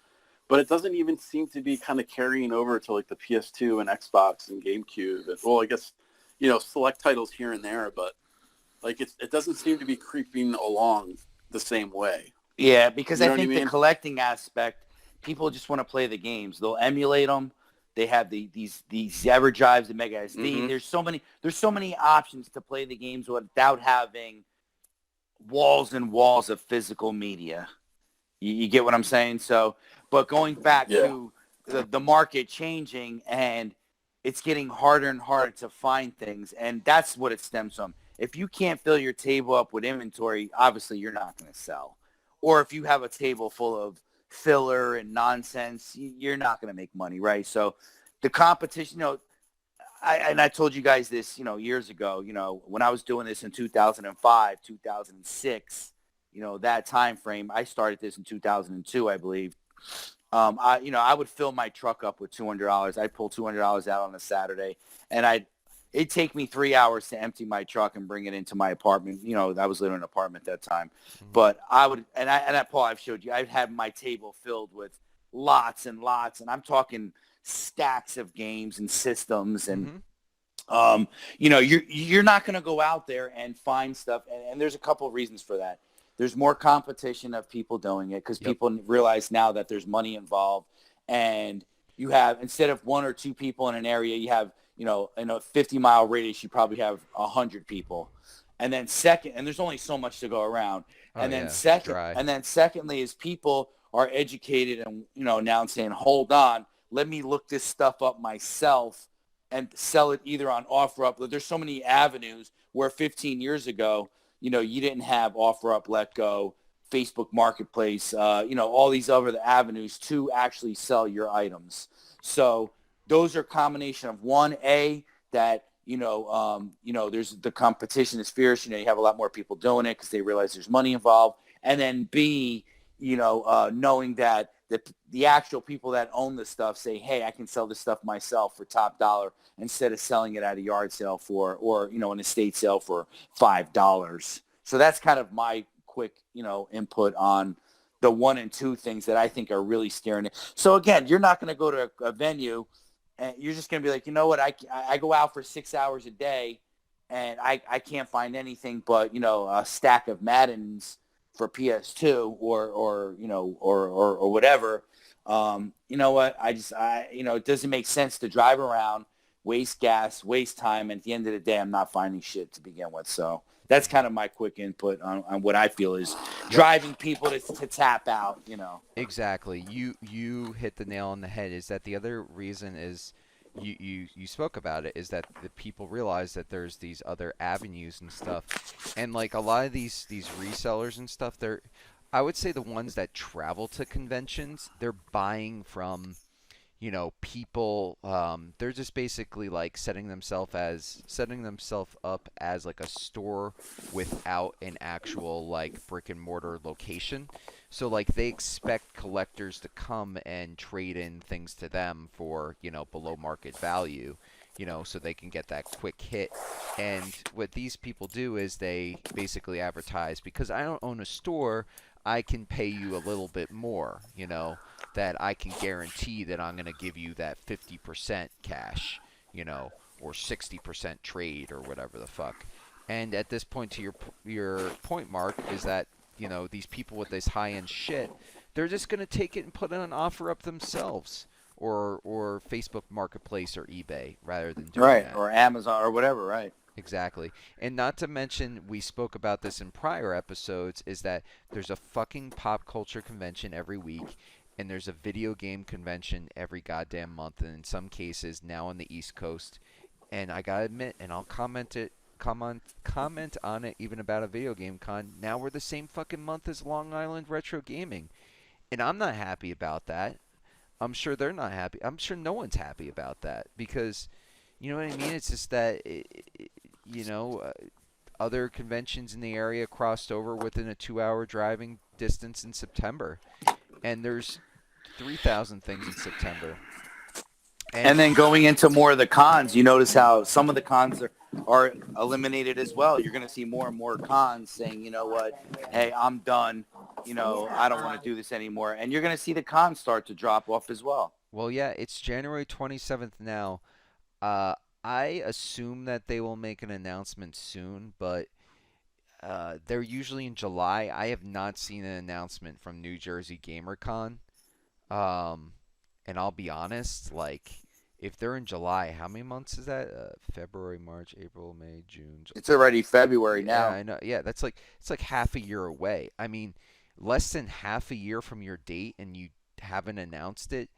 but it doesn't even seem to be kind of carrying over to like the PS2 and Xbox and GameCube. Well, I guess select titles here and there, but like it doesn't seem to be creeping along the same way. Yeah, because You I know what I think the mean? collecting aspect, people just want to play the games. They'll emulate them. They have these EverDrives, the Mega SD. Mm-hmm. There's so many options to play the games without having walls and walls of physical media. You get what I'm saying? So, but going back Yeah. to the market changing, and it's getting harder and harder to find things, and that's what it stems from. If you can't fill your table up with inventory, obviously you're not going to sell. Or if you have a table full of filler and nonsense, you're not going to make money, right? So the competition, I told you guys this, years ago, when I was doing this in 2005, 2006, that time frame. I started this in 2002, I believe. I would fill my truck up with $200. I'd pull $200 out on a Saturday, and it'd take me 3 hours to empty my truck and bring it into my apartment. I was living in an apartment at that time, Mhm. but I would, Paul, I've showed you, I'd have my table filled with lots and lots, and I'm talking stacks of games and systems and Mhm. you're not going to go out there and find stuff, and there's a couple of reasons for that. There's more competition of people doing it because Yep. people realize now that there's money involved, and you have, instead of one or two people in an area, you have in a 50-mile radius, you probably have 100 people, and then and there's only so much to go around, Oh and then yeah, it's dry. secondly is people are educated and now saying, hold on, let me look this stuff up myself and sell it either on OfferUp. There's so many avenues where 15 years ago, you didn't have OfferUp, Let Go, Facebook Marketplace, all these other avenues to actually sell your items. So those are a combination of one, that there's the competition is fierce. You have a lot more people doing it because they realize there's money involved, and then B, knowing that the actual people that own the stuff say, hey, I can sell this stuff myself for top dollar instead of selling it at a yard sale or an estate sale for $5. So that's kind of my quick, input on the 1 and 2 things that I think are really scaring it. So again, you're not going to go to a venue and you're just going to be like, you know what, I go out for 6 hours a day and I can't find anything but, a stack of Maddens for PS2 or whatever. You know what? It doesn't make sense to drive around, waste gas, waste time. And at the end of the day, I'm not finding shit to begin with. So that's kind of my quick input on what I feel is driving people to tap out. Exactly. You hit the nail on the head. Is that the other reason is you spoke about it, is that the people realize that there's these other avenues and stuff. And like a lot of these resellers and stuff, I would say the ones that travel to conventions, they're buying from people. They're just basically like setting themselves up as like a store without an actual like brick and mortar location. So like they expect collectors to come and trade in things to them for below market value, so they can get that quick hit. And what these people do is they basically advertise, because I don't own a store, I can pay you a little bit more, that I can guarantee that I'm going to give you that 50% cash, or 60% trade or whatever the fuck. And at this point, to your point, Mark, is that these people with this high end shit, they're just going to take it and put an offer up themselves, or Facebook Marketplace or eBay, rather than doing Right, that. or Amazon or whatever, right? Exactly. And not to mention, we spoke about this in prior episodes, is that there's a fucking pop culture convention every week, and there's a video game convention every goddamn month, and in some cases now on the East Coast. And I gotta admit, and I'll comment on it even about a video game con. Now we're the same fucking month as Long Island Retro Gaming. And I'm not happy about that. I'm sure they're not happy. I'm sure no one's happy about that, because you know what I mean? It's just that you know, uh, other conventions in the area crossed over within a 2-hour driving distance in September, and there's 3,000 things in September. And And then going into more of the cons, you notice how some of the cons are eliminated as well. You're going to see more and more cons saying, you know what, hey, I'm done. I don't want to do this anymore. And you're going to see the cons start to drop off as well. well, yeah, it's January 27th now. Uh, I assume that they will make an announcement soon, but they're usually in July. I have not seen an announcement from New Jersey GamerCon. Um, and I'll be honest, like, if they're in July, how many months is that? February, March, April, May, June. It's already February Yeah, now. I know. Yeah, that's like it's like half a year away. I mean, less than half a year from your date, and you haven't announced it.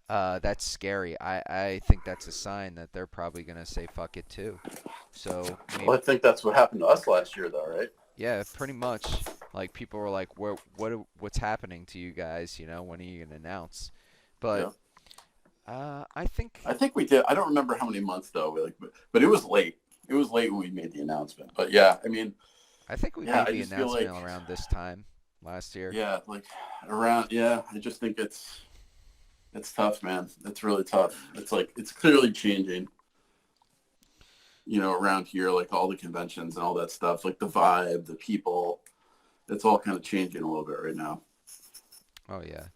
That's scary. I think that's a sign that they're probably gonna say fuck it too. So maybe, Well, I think that's what happened to us last year, though, right? yeah, pretty much. Like people were like, what's happening to you guys? When are you gonna announce? But Yeah. I think I think we did. I don't remember how many months though. But it was late. It was late when we made the announcement. But yeah, I mean, I think we yeah, made I the just feel announcement like, around this time last year. yeah, like around, yeah. I just think it's tough, man. It's really tough. It's like it's clearly changing. Around here, like all the conventions and all that stuff, like the vibe, the people, it's all kind of changing a little bit right now. Oh yeah.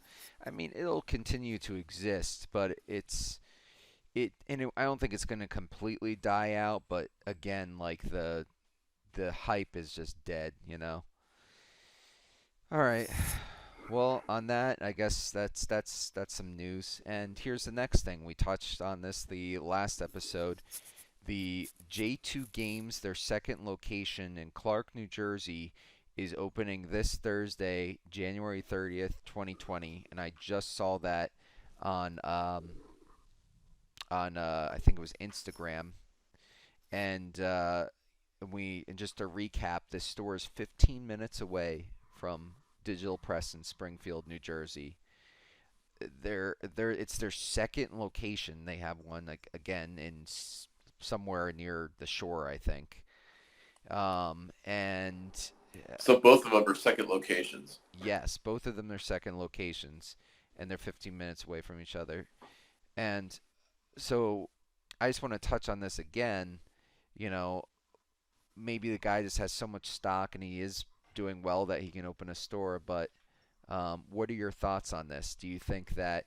I mean, it'll continue to exist, but I don't think it's going to completely die out, but again, like the hype is just dead. All right. Well, on that, I guess that's some news. And here's the next thing. We touched on this the last episode. The J2 Games, their second location in Clark, New Jersey, is opening this Thursday, January 30th, 2020, and I just saw that on I think it was Instagram. And and just to recap, this store is 15 minutes away from Digital Press in Springfield, New Jersey. It's their second location. They have one like again in somewhere near the shore, I think. And So both of them are second locations. yes, both of them are second locations, and they're 15 minutes away from each other. And so I just want to touch on this again. You know, maybe the guy just has so much stock and he is doing well that he can open a store. But what are your thoughts on this? Do you think that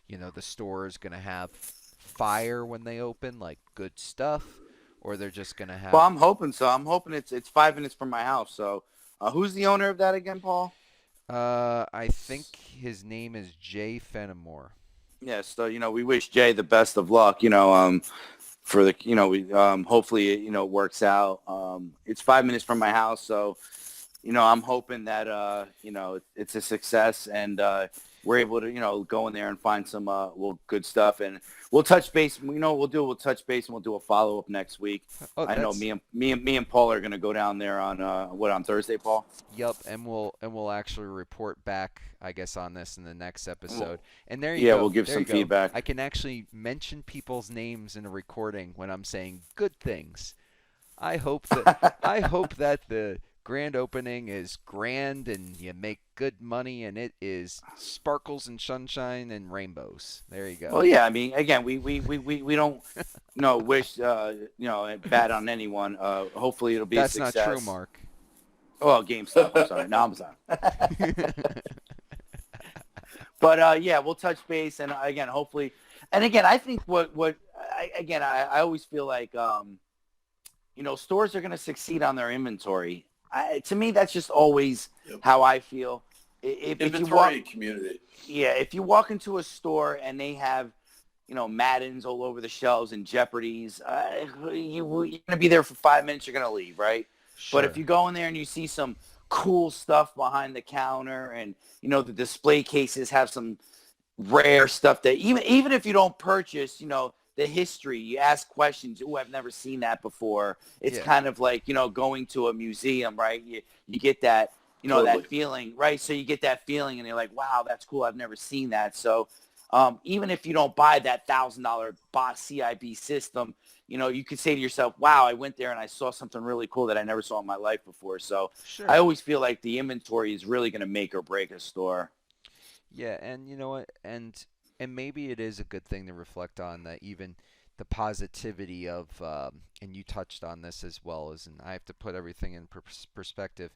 the store is going to have fire when they open, like good stuff, or they're just going to Well, have? I'm hoping so. I'm hoping it's 5 minutes from my house. So, who's the owner of that again, Paul? I think his name is Jay Fenimore. Yeah. So we wish Jay the best of luck. for the, we, hopefully it, works out. It's 5 minutes from my house, so I'm hoping that it's a success, and we're able to go in there and find some good stuff, and we'll touch base. What we'll do. We'll touch base, and we'll do a follow up next week. Oh, I know that's me and Paul are going to go down there on on Thursday, Paul. Yup, and we'll actually report back, I guess, on this in the next episode. And there you Yeah, go. we'll give There you some go. feedback. I can actually mention people's names in a recording when I'm saying good things. I hope that I hope that the grand opening is grand and you make good money and it is sparkles and sunshine and rainbows. There you Well, go. yeah. I mean, again, we don't wish bad on anyone. Hopefully, it'll be a That's not true, success. Mark. Oh, GameStop. I'm sorry. No, I'm sorry. But yeah, we'll touch base, and again, hopefully, and again, I think I always feel like stores are going to succeed on their inventory. To me, that's just always Yep. how I feel. If you walk, Inventory and community. yeah, if you walk into a store and they have Maddens all over the shelves and Jeopardies, you're going to be there for 5 minutes. You're going to leave, right? But if Sure. you go in there and you see some cool stuff behind the counter, and the display cases have some rare stuff that even if you don't purchase, the history, you ask questions. Oh, I've never seen that before. It's Yeah. kind of like going to a museum, right? You get that Totally. that feeling, right? So you get that feeling, and you're like, wow, that's cool. I've never seen that. So even if you don't buy that $1,000 box CIB system, you could say to yourself, wow, I went there and I saw something really cool that I never saw in my life before. So I Sure. always feel like the inventory is really going to make or break a store. Yeah, and you know what? And maybe it is a good thing to reflect on that even the positivity of and you touched on this as well as and I have to put everything in perspective.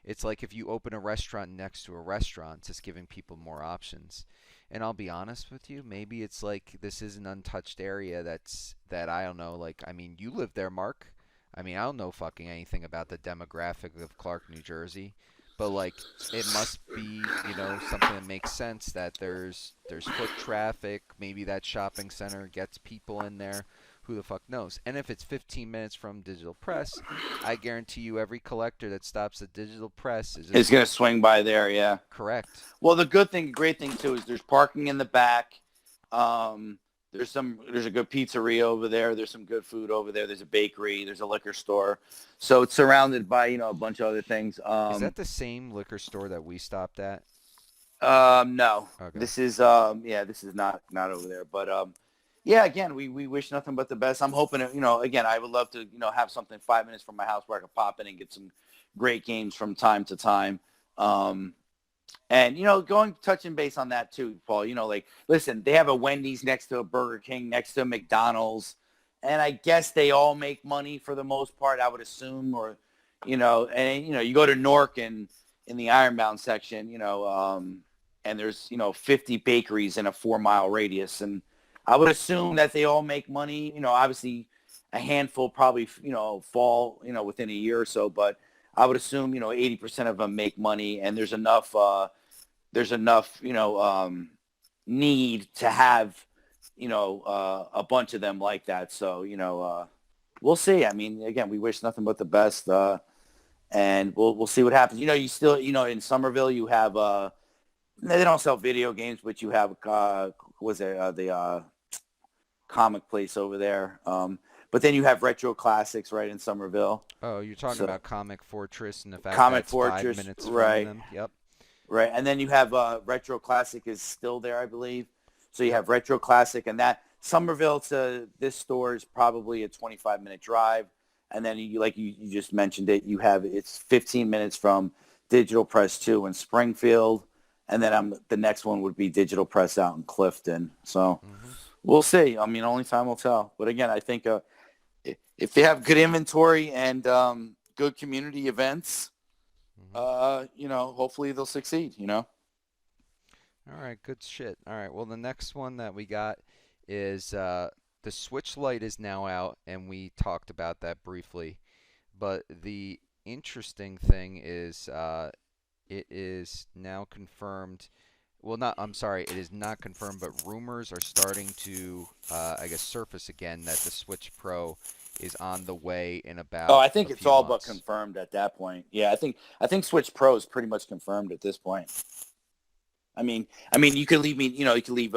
It's like if you open a restaurant next to a restaurant, it's just giving people more options. And I'll be honest with you, maybe it's like this is an untouched area that I don't know, like I mean, you live there, Mark. I mean, I don't know fucking anything about the demographic of Clark, New Jersey, but like it must be, something that makes sense that there's foot traffic, maybe that shopping center gets people in there. Who the fuck knows? And if it's 15 minutes from Digital Press, I guarantee you every collector that stops at Digital Press is just It's going to swing by there, yeah. correct. Well, the great thing too, is there's parking in the back. Um, there's a good pizzeria over there. There's some good food over there. There's a bakery. There's a liquor store. So it's surrounded by, a bunch of other things. Is that the same liquor store that we stopped at? No, Okay. this is, yeah, this is not over there. But, yeah, again, we wish nothing but the best. I'm hoping, again, I would love to, have something 5 minutes from my house where I could pop in and get some great games from time to time. Um, And, touching base on that too, Paul, like, listen, they have a Wendy's next to a Burger King, next to a McDonald's. And I guess they all make money for the most part, I would assume, or, and, you go to Newark and in the Ironbound section, and there's, 50 bakeries in a 4 mile radius. And I would assume that they all make money, obviously a handful probably, fall, within a year or so, but I would assume, 80% of them make money, and there's enough, need to have, a bunch of them like that. So, we'll see. I mean, again, we wish nothing but the best, and we'll see what happens. You still, in Somerville, you have, they don't sell video games, but you have, was it the comic place over there? But then you have Retro Classics right in Somerville. Oh, you're talking So about Comic Fortress and the fact that Comic it's five Fortress, minutes from right. them. Yep. Right, and then you have Retro Classic is still there, I believe. So you Yep. have Retro Classic, and that Somerville to this store is probably a 25-minute drive. And then you just mentioned it, it's 15 minutes from Digital Press 2 in Springfield, and then the next one would be Digital Press out in Clifton. So Mhm. we'll see. I mean, only time will tell. But again, I think if they have good inventory and good community events, Mhm. hopefully they'll succeed. All right, good shit. All right, well, the next one that we got is the Switch Lite is now out, and we talked about that briefly. But the interesting thing is it is now confirmed well, not. I'm sorry, it is not confirmed, but rumors are starting to, I guess, surface again that the Switch Pro is on the way in Oh, about I think a it's few all but months. confirmed at that point. Yeah, I think Switch Pro is pretty much confirmed at this point. I mean, you can leave me, you can leave,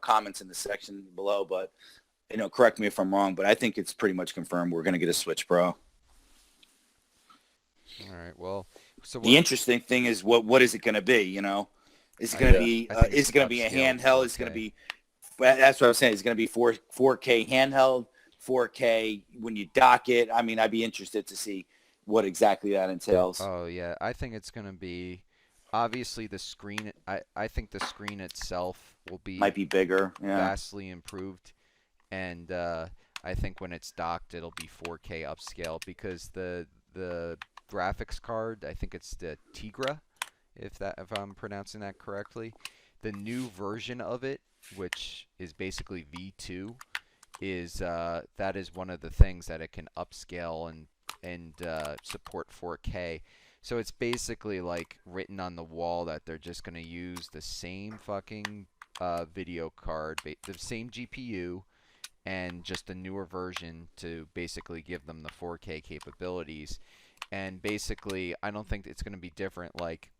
comments in the section below, but correct me if I'm wrong, but I think it's pretty much confirmed we're going to get a Switch Pro. All right. Well, so The what? interesting thing is what is it going to be? Is it I going to think Yeah. be I think is it's it going to be a upscaled handheld? Is it going to 4K. be that's what I'm saying. It's going to be 4K handheld, 4K when you dock it. I mean, I'd be interested to see what exactly that entails. Oh yeah, I think it's gonna be obviously the screen. I think the screen itself will be Might be bigger. Yeah. vastly improved, and I think when it's docked, it'll be 4K upscale because the graphics card, I think it's the Tigra, if I'm pronouncing that correctly, the new version of it, which is basically V2, is that is one of the things that it can upscale and support 4K. So it's basically like written on the wall that they're just gonna use the same fucking video card, the same GPU, and just a newer version to basically give them the 4K capabilities. And basically, I don't think it's going to be different like,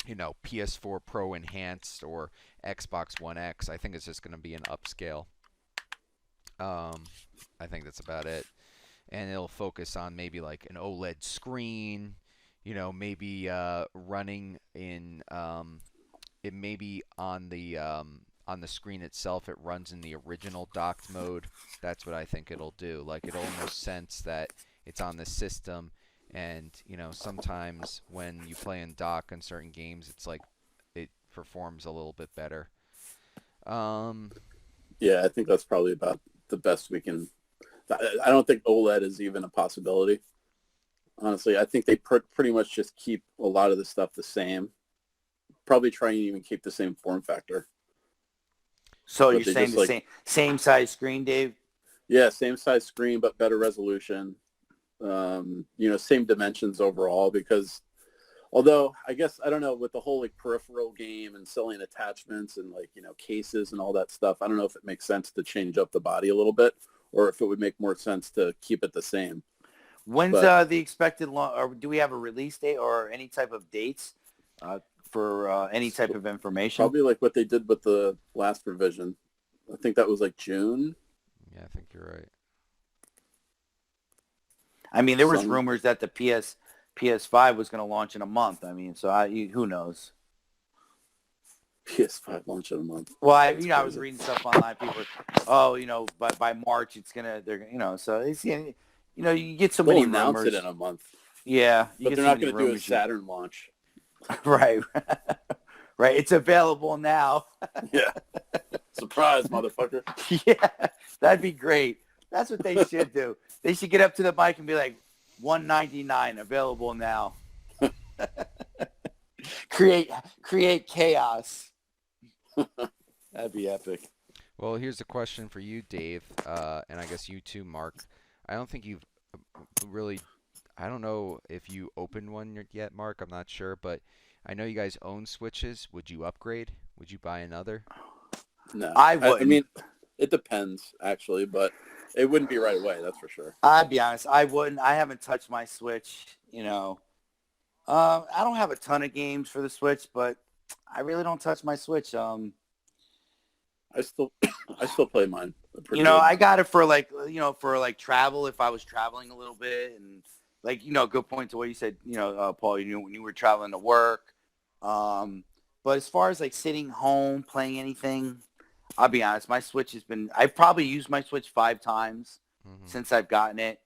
PS4 Pro Enhanced or Xbox One X. I think it's just going to be an upscale. I think that's about it. And it'll focus on maybe like an OLED screen, maybe running in it may be on the screen itself it runs in the original docked mode. That's what I think it'll do. Like it'll almost sense that it's on the system, and sometimes when you play in dock on certain games, it's like it performs a little bit better. Um, Yeah, I think that's probably about the best we can. I don't think OLED is even a possibility. Honestly, I think they pretty much just keep a lot of the stuff the same. Probably try and even keep the same form factor. So But you're they saying just the like, same size screen, Dave? yeah, same size screen but better resolution. Same dimensions overall. Because although I guess I don't know, with the whole like peripheral game and selling attachments and like cases and all that stuff, I don't know if it makes sense to change up the body a little bit, or if it would make more sense to keep it the same. When's But the expected or do we have a release date or any type of dates for any type of information? probably like what they did with the last revision. I think that was like June. yeah, I think you're right. I mean, there was Some rumors that the PS5 was going to launch in a month. I mean, so who knows? PS5 launch in a month. Well, I That's was crazy. reading stuff online. People were, by March so it's you get so They'll many announce rumors. it in a month, Yeah, you but get they're so not many going to do a rumors. Saturn launch. Right, right. It's available now. Yeah, surprise, motherfucker. Yeah, that'd be great. That's what they should do. They should get up to the mic and be like, $199 available now. create chaos. That'd be epic. Well, here's a question for you, Dave, and I guess you too, Mark. I don't think you've really. I don't know if you opened one yet, Mark. I'm not sure, but I know you guys own Switches. Would you upgrade? Would you buy another? No, I I wouldn't. mean, it depends actually, but it wouldn't be right away. That's for sure. I'd be honest. I wouldn't. I haven't touched my Switch. I don't have a ton of games for the Switch, but I really don't touch my Switch. I still play mine. Pretty good. I got it for like travel if I was traveling a little bit, and good point to what you said, Paul, when you were traveling to work. But as far as like sitting home playing anything, I'll be honest, my Switch I've probably used my Switch 5 times Mm-hmm. since I've gotten it.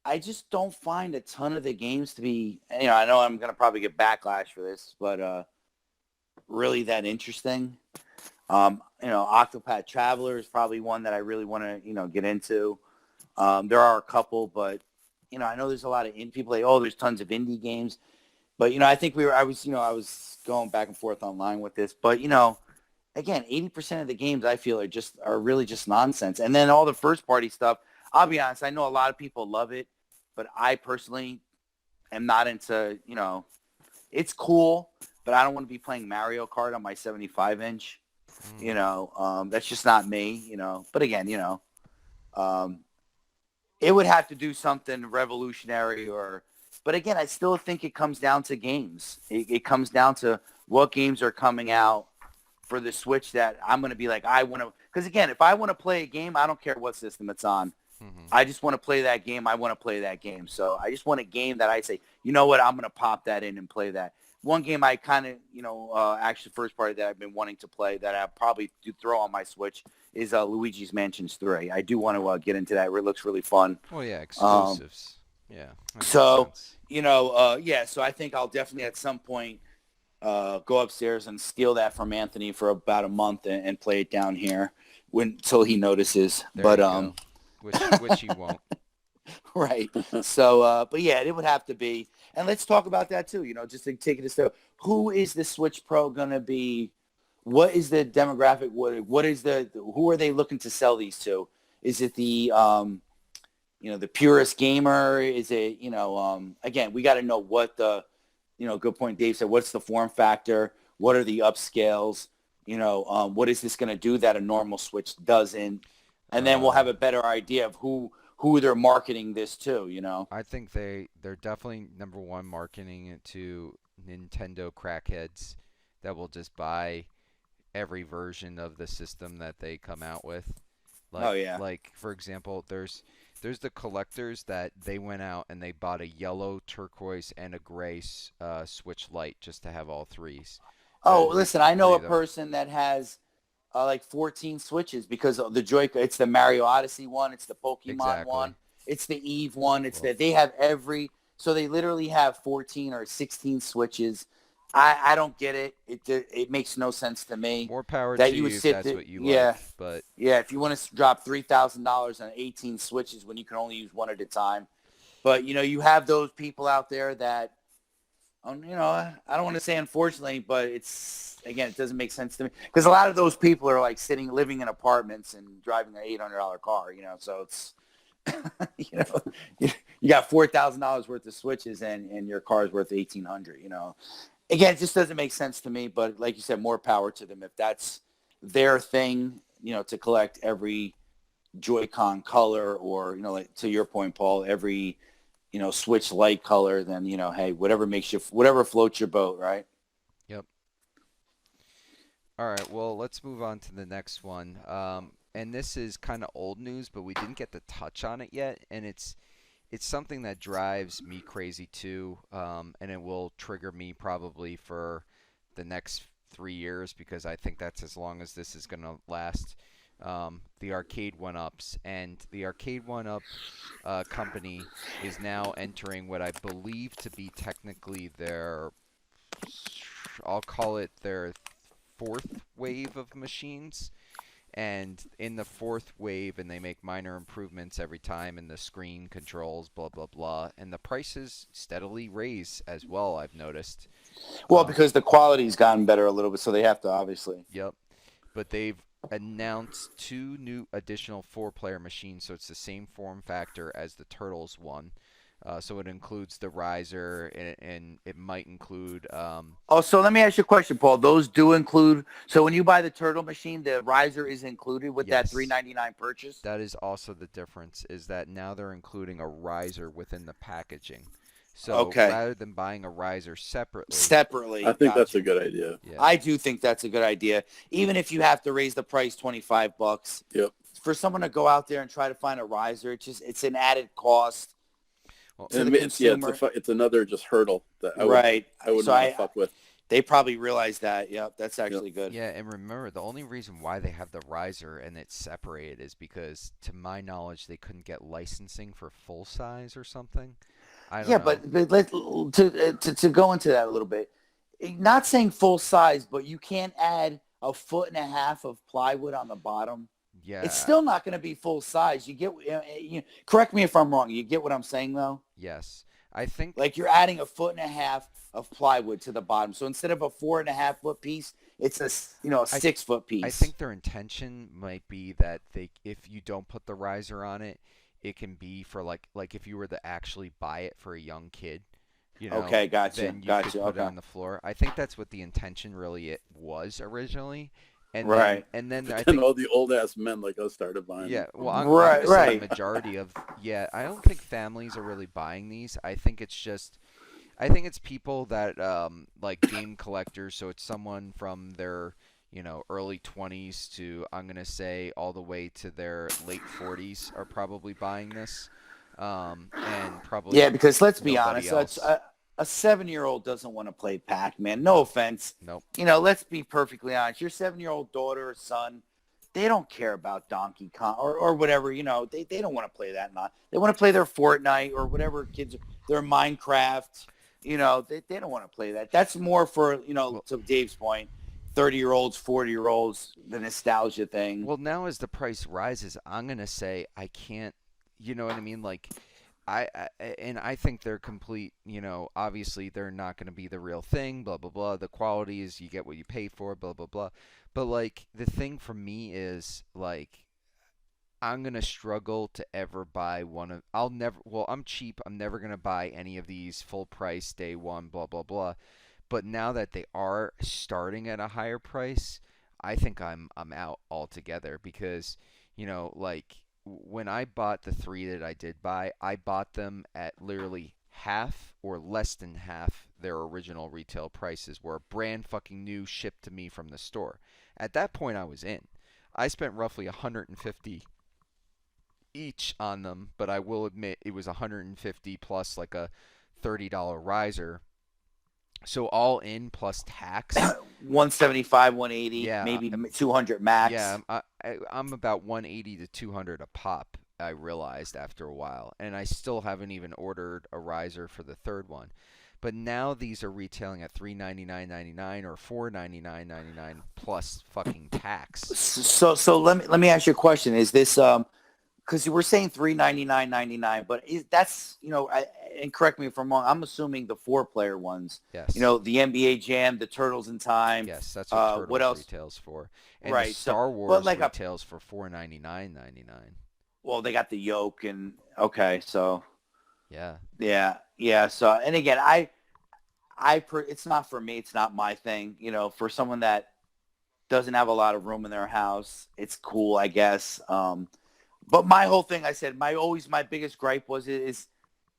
I just don't find a ton of the games to be, I know I'm going to probably get backlash for this, but really that interesting. Octopath Traveler is probably one that I really want to, get into. There are a couple, but, I know there's a lot of people like, there's tons of indie games. But, I think I was going back and forth online with this. But, again, 80% of the games I feel are really just nonsense. And then all the first party stuff, I'll be honest, I know a lot of people love it, but I personally am not into, it's cool, but I don't want to be playing Mario Kart on my 75-inch. Mm. That's just not me. But again, um, it would have to do something revolutionary but again, I still think it comes down to games. It comes down to what games are coming out for the Switch that I'm going to be like, I want to, because again, if I want to play a game, I don't care what system it's on. Mm-hmm. I just want to play that game. I want to play that game. So I just want a game that I say, you know what, I'm going to pop that in and play that. One game I kind of, actually first party that I've been wanting to play that I'll probably do throw on my Switch is Luigi's Mansions 3. I do want to get into that. It looks really fun. Well, yeah, exclusives. Yeah, that makes So, sense. yeah, so I think I'll definitely at some point go upstairs and steal that from Anthony for about a month and play it down here until he notices. There But you go. Which you won't. right. So, but yeah, it would have to be. And let's talk about that too. Just to take it a step. Who is the Switch Pro gonna be? What is the demographic? What is who are they looking to sell these to? Is it the purist gamer? Is it again, we got to know what the good point Dave said. What's the form factor? What are the upscales? What is this going to do that a normal Switch doesn't? And then we'll have a better idea of who they're marketing this to. I think they're definitely number one marketing it to Nintendo crackheads that will just buy every version of the system that they come out with. Oh yeah. Like for example, there's the collectors that they went out and they bought a yellow, turquoise, and a gray Switch Lite just to have all threes. Oh, listen, I know three a of them. person that has like 14 Switches because of the it's the Mario Odyssey one, it's the Pokemon Exactly. one, it's the Eve one, Well, they have so they literally have 14 or 16 Switches. I don't get it. It makes no sense to me more power that to you would you if sit that's there. what you Yeah, like, but yeah. If you want to drop $3,000 on 18 Switches when you can only use one at a time, but you have those people out there that, I don't want to say unfortunately, but it doesn't make sense to me because a lot of those people are like living in apartments and driving an $800 car. So it's, you know, you got $4,000 worth of Switches and your car's worth 1,800. Again, it just doesn't make sense to me. But like you said, more power to them if that's their thing. To collect every Joy-Con color, or like to your point, Paul, every Switch Lite color. Then hey, whatever floats your boat, right? yep. All right, well, let's move on to the next one. And this is kind of old news, but we didn't get to touch on it yet, and it's something that drives me crazy too, and it will trigger me probably for the next 3 years because I think that's as long as this is going to last. The arcade one-ups, and the arcade one-up company is now entering what I believe to be technically I'll call it their fourth wave of machines. And in the fourth wave, and they make minor improvements every time in the screen controls, blah blah blah, and the prices steadily raise as well. I've noticed. Well, because the quality's gotten better a little bit, so they have to obviously. Yep, but they've announced two new additional four-player machines, so it's the same form factor as the Turtles one. So it includes the riser, and it might include. Oh, so let me ask you a question, Paul. Those do include. So when you buy the Turtle machine, the riser is included with that Yes. $3.99 purchase. That is also the difference, is that now they're including a riser within the packaging. So Okay. rather than buying a riser Separately. I think that's Gotcha. a good idea. yeah, I do think that's a good idea, even if you have to raise the price $25. Yep. For someone to go out there and try to find a riser, it's an added cost well, to the Yeah, consumer. it's another just hurdle that I wouldn't So want to fuck with. they probably realize that. Yep, that's actually good. yeah, and remember, the only reason why they have the riser and it's separated is because, to my knowledge, they couldn't get licensing for full size or something. I don't Yeah, know. but to go into that a little bit, not saying full size, but you can't add a 1.5 foot of plywood on the bottom. Yeah. It's still not going to be full size. You get, correct me if I'm wrong. You get what I'm saying though? Yes. I think. Like you're adding a 1.5 foot of plywood to the bottom. So instead of a 4.5 foot piece, it's a 6 foot piece. I think their intention might be that if you don't put the riser on it, it can be for like if you were to actually buy it for a young kid, Okay, gotcha, then you could gotcha. put it Okay, on the floor. I think that's what the intention really it was originally. And then right, and then But I then think all the old ass men like us started buying yeah, them. well, I'm right, gonna say right. majority of I don't think families are really buying these. I think it's people that like game collectors. So it's someone from their early 20s to I'm gonna say all the way to their late 40s are probably buying this, and Yeah, probably because let's be nobody honest, else. a 7-year-old doesn't want to play Pac-Man. No No, offense. nope. Let's be perfectly honest. Your 7-year-old daughter or son, they don't care about Donkey Kong or whatever. They don't want to play that. Not they want to play their Fortnite or whatever kids, their Minecraft. They don't want to play that. That's more for Well, to Dave's point, 30-year-olds, 40-year-olds, the nostalgia thing. well, now as the price rises, I'm gonna say I can't. You know what I mean? Like and I think they're complete. Obviously they're not going to be the real thing. Blah blah blah. The quality is you get what you pay for. Blah blah blah. But like the thing for me is like I'm gonna struggle to ever buy one of. I'll never. Well, I'm cheap. I'm never gonna buy any of these full price day one. Blah blah blah. But now that they are starting at a higher price, I think I'm out altogether because like when I bought the three that I did buy, I bought them at literally half or less than half their original retail prices were brand fucking new shipped to me from the store. At that point I was in. I spent roughly 150 each on them, but I will admit it was 150 plus like a $30 riser. So all in plus tax, 175, 180, yeah, maybe 200 yeah, max. I'm about 180 to 200 a pop. I realized after a while, and I still haven't even ordered a riser for the third one. But now these are retailing at 399.99 or 499.99 plus fucking tax. So let me ask you a question. Is this because we're saying 399.99, but that's and correct me if I'm wrong. I'm assuming the 4-player ones. Yes, The NBA Jam, the Turtles in Time. yes, that's what What Turtles else? retails for, and the Right. So, Star but Wars like retails for 499.99. well, they got the yoke and okay, so Yeah. yeah, yeah. So and again, it's not for me. It's not my thing. For someone that doesn't have a lot of room in their house, it's cool, I guess. But my whole thing, I said, my biggest gripe is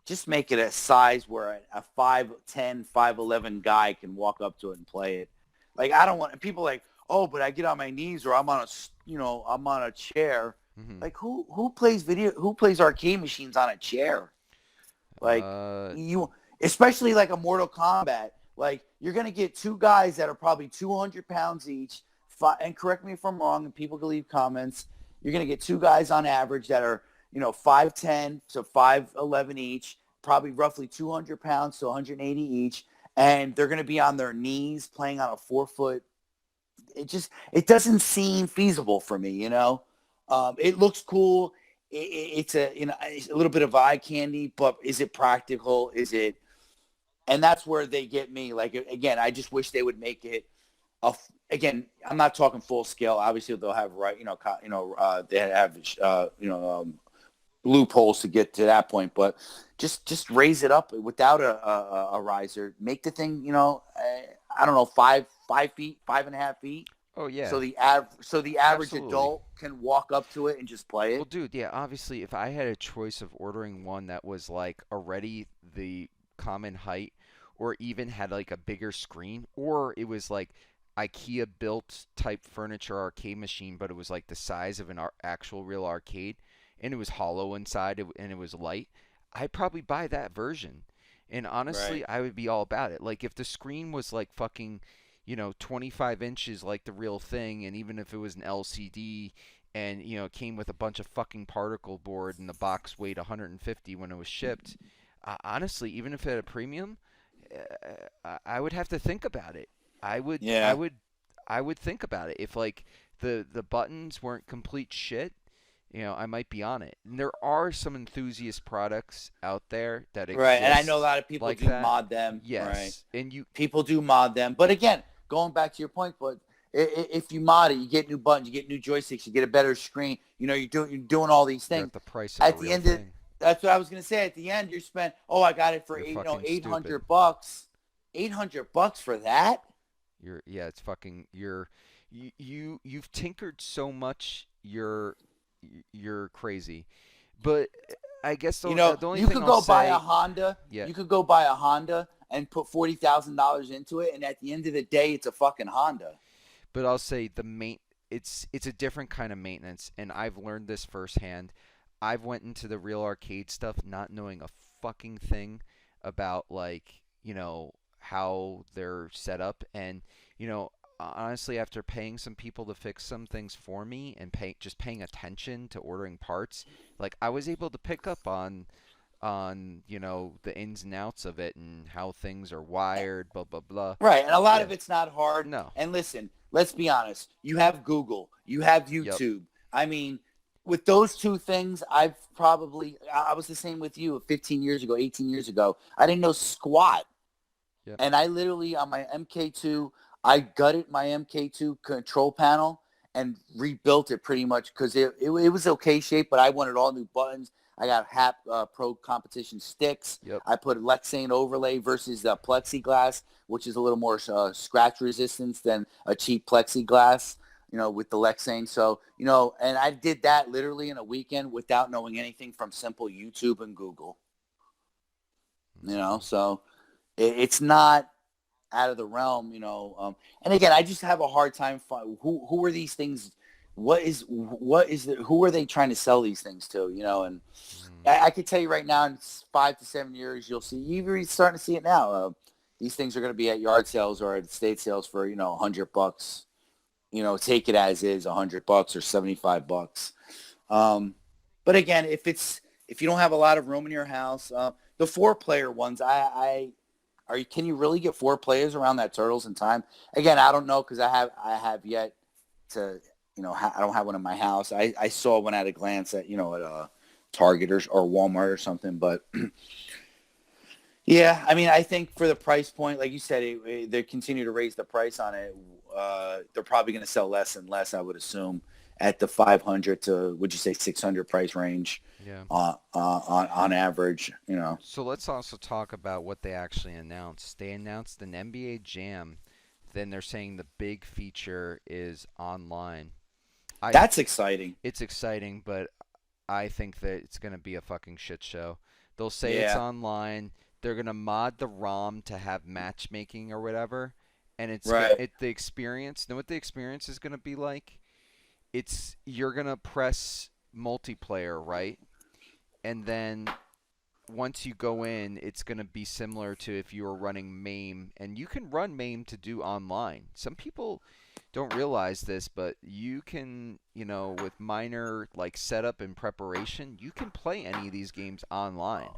just make it a size where a 5'10", 5'11" guy can walk up to it and play it. Like I don't want people like, oh, but I get on my knees or I'm on a chair. Hmm. Like who plays arcade machines on a chair? Like Uh, especially like a Mortal Kombat. Like you're gonna get two guys that are probably 200 pounds each. And correct me if I'm wrong, and people can leave comments. You're gonna get two guys on average that are 5'10" to 5'11" each, probably roughly 200 pounds to 180 each, and they're gonna be on their knees playing on a 4-foot. It doesn't seem feasible for me. It looks cool. It's a little bit of eye candy, but is it practical? Is it? And that's where they get me. Like again, I just wish they would make it. Again, I'm not talking full scale. Obviously, they'll have they have loopholes to get to that point, but just raise it up without a riser. Make the thing, I don't know, 5 feet, 5.5 feet. oh yeah, So the average absolutely. adult can walk up to it and just play Well, it. dude, yeah, obviously, if I had a choice of ordering one that was like already the common height, or even had like a bigger screen, or it was like IKEA built type furniture arcade machine, but it was like the size of an actual real arcade, and it was hollow inside, and it was light, I'd probably buy that version. And Right. honestly, I would be all about it. Like if the screen was like fucking, 25 inches like the real thing, and even if it was an LCD and it came with a bunch of fucking particle board and the box weighed 150 when it was shipped, honestly, even if it had a premium, I would have to think about it. I would I Yeah. would I would think about it if like the buttons weren't complete shit. I might be on it. And there are some enthusiast products out there that Right. And I know a exist lot of people like do that. mod them. Right. Yes, and you People do mod them. But again, going back to your point, but if you mod it, you get new buttons, you get new joysticks, you get a better screen. You're doing all these you're things. at the price of a At the real end of thing. That's what I was gonna say. At the end, you spent. Oh, I got it for You're eight, fucking stupid. $800. $800 for that? Yeah, it's fucking you've tinkered so much. You're crazy. But I guess You know, the only you thing could I'll go buy a say, Honda. yeah, You could go buy a Honda and put $40,000 into it, and at the end of the day, it's a fucking Honda. but I'll say it's a different kind of maintenance, and I've learned this firsthand. I've went into the real arcade stuff not knowing a fucking thing about like, how they're set up, and honestly, after paying some people to fix some things for me and just paying attention to ordering parts, like I was able to pick up on the ins and outs of it and how things are wired, blah blah blah. Right, and a lot Yeah. of it's not hard. No. And listen, let's be honest. You have Google. You have Yep. YouTube. I mean, with those two things, I was the same with you 15 years ago, 18 years ago. I didn't know squat. Yep. And I literally, on my MK2, I gutted my MK2 control panel and rebuilt it pretty much because it was okay shape, but I wanted all new buttons. I got HAP Pro Competition sticks. Yep. I put Lexane overlay versus plexiglass, which is a little more scratch resistance than a cheap plexiglass, with the Lexane. So, and I did that literally in a weekend without knowing anything from simple YouTube and Google. So it's not out of the realm, and again, I just have a hard time who are these things? Who are they trying to sell these things to? And I could tell you right now, in 5 to 7 years, you're starting to see it now. These things are going to be at yard sales or at estate sales for $100. Take it as is, $100 or $75. But again, if you don't have a lot of room in your house, the 4-player ones, can you really get 4 players around that Turtles in time? Again, I don't know because I have yet to, I don't have one in my house. I saw one at a glance at a Target or Walmart or something, but yeah, I mean, I think for the price point, like you said, they continue to raise the price on it. They're probably going to sell less and less, I would assume, at the 500 to, would you say 600 price range? Yeah. On average, So let's also talk about what they actually announced. They announced an NBA Jam. Then they're saying the big feature is online. That's exciting. It's exciting, but I think that it's going to be a fucking shit show. They'll say it's Yeah. online. They're going to mod the ROM to have matchmaking or whatever. And Right. the experience. Know what the experience is going to be like? You're going to press multiplayer, right? And then once you go in, it's going to be similar to if you were running MAME, and you can run MAME to do online. Some people don't realize this, but you can, with minor like setup and preparation, you can play any of these games online.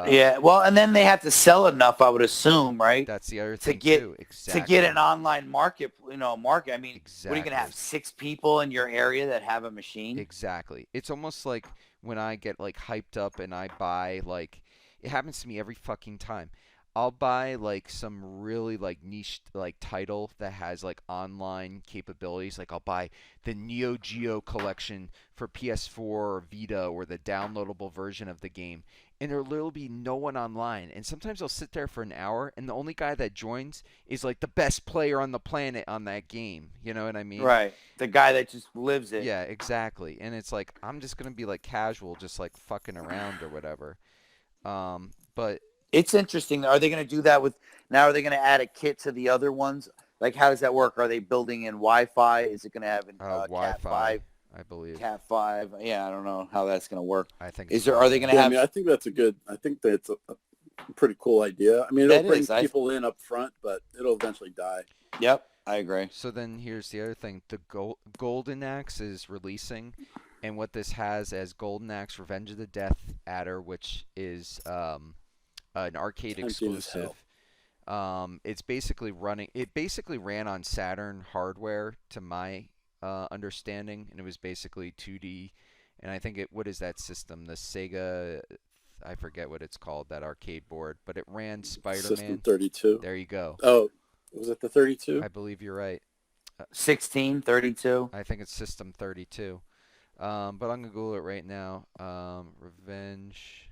Yeah, well, and then they have to sell enough, I would assume, right? That's the other To thing get too. to Exactly. get an online market. I mean, what are you gonna Exactly. have 6 people in your area that have a machine? Exactly. It's almost like when I get like hyped up and I buy like it happens to me every fucking time. I'll buy like some really like niche like title that has like online capabilities. Like I'll buy the Neo Geo collection for PS4 or Vita or the downloadable version of the game. And there will be no one online. And sometimes I'll sit there for an hour and the only guy that joins is like the best player on the planet on that game. You know what I mean? Right. The guy that just lives it. Yeah, exactly. And it's like I'm just gonna be like casual, just like fucking around or whatever. But It's interesting. Are they going to do that with now? Are they going to add a kit to the other ones? Like, how does that work? Are they building in Wi-Fi? Is it going to have Cat Wi-Fi, 5? I believe. Cat 5? Yeah, I don't know how that's going to work. I think Is it's there? Are they Wi-Fi. going to Yeah, I have? mean, I think that's a pretty cool idea. I mean, it'll That bring is. people in up front, but it'll eventually die. Yep, I agree. So then here's the other thing: the Golden Axe is releasing, and what this has as Golden Axe Revenge of the Death Adder, which is an arcade Tempting as hell. exclusive. It's basically running. It basically ran on Saturn hardware, to my understanding, and it was basically 2D. And I think what is that system? The Sega, I forget what it's called, that arcade board, but it ran System Spider-Man. 32. There you go. Oh, was it the 32? I believe you're right. 16, 32. I think it's System 32. But I'm gonna Google it right now. Revenge.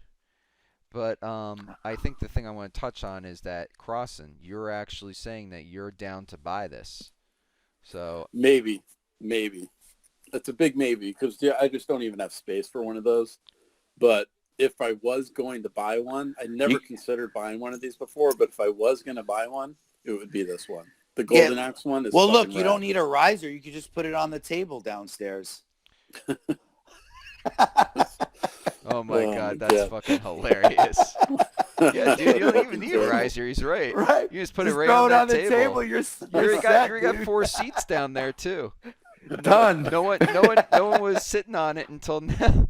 But I think the thing I want to touch on is that Crossan, you're actually saying that you're down to buy this. So Maybe, maybe. It's a big maybe because yeah, I just don't even have space for one of those. But if I was going to buy one, I never considered buying one of these before. But if I was going to buy one, it would be this one. The Yeah. Golden Axe one is Well, look, fucking you rad. don't need a riser. You could just put it on the table downstairs. oh my Oh God, my that's God. fucking hilarious. Yeah, dude, you don't even need a riser. He's right. Right. You just put Just it right throw on it that on the table. You're You set, already got dude. 4 seats down there too. Done. No one was sitting on it until now.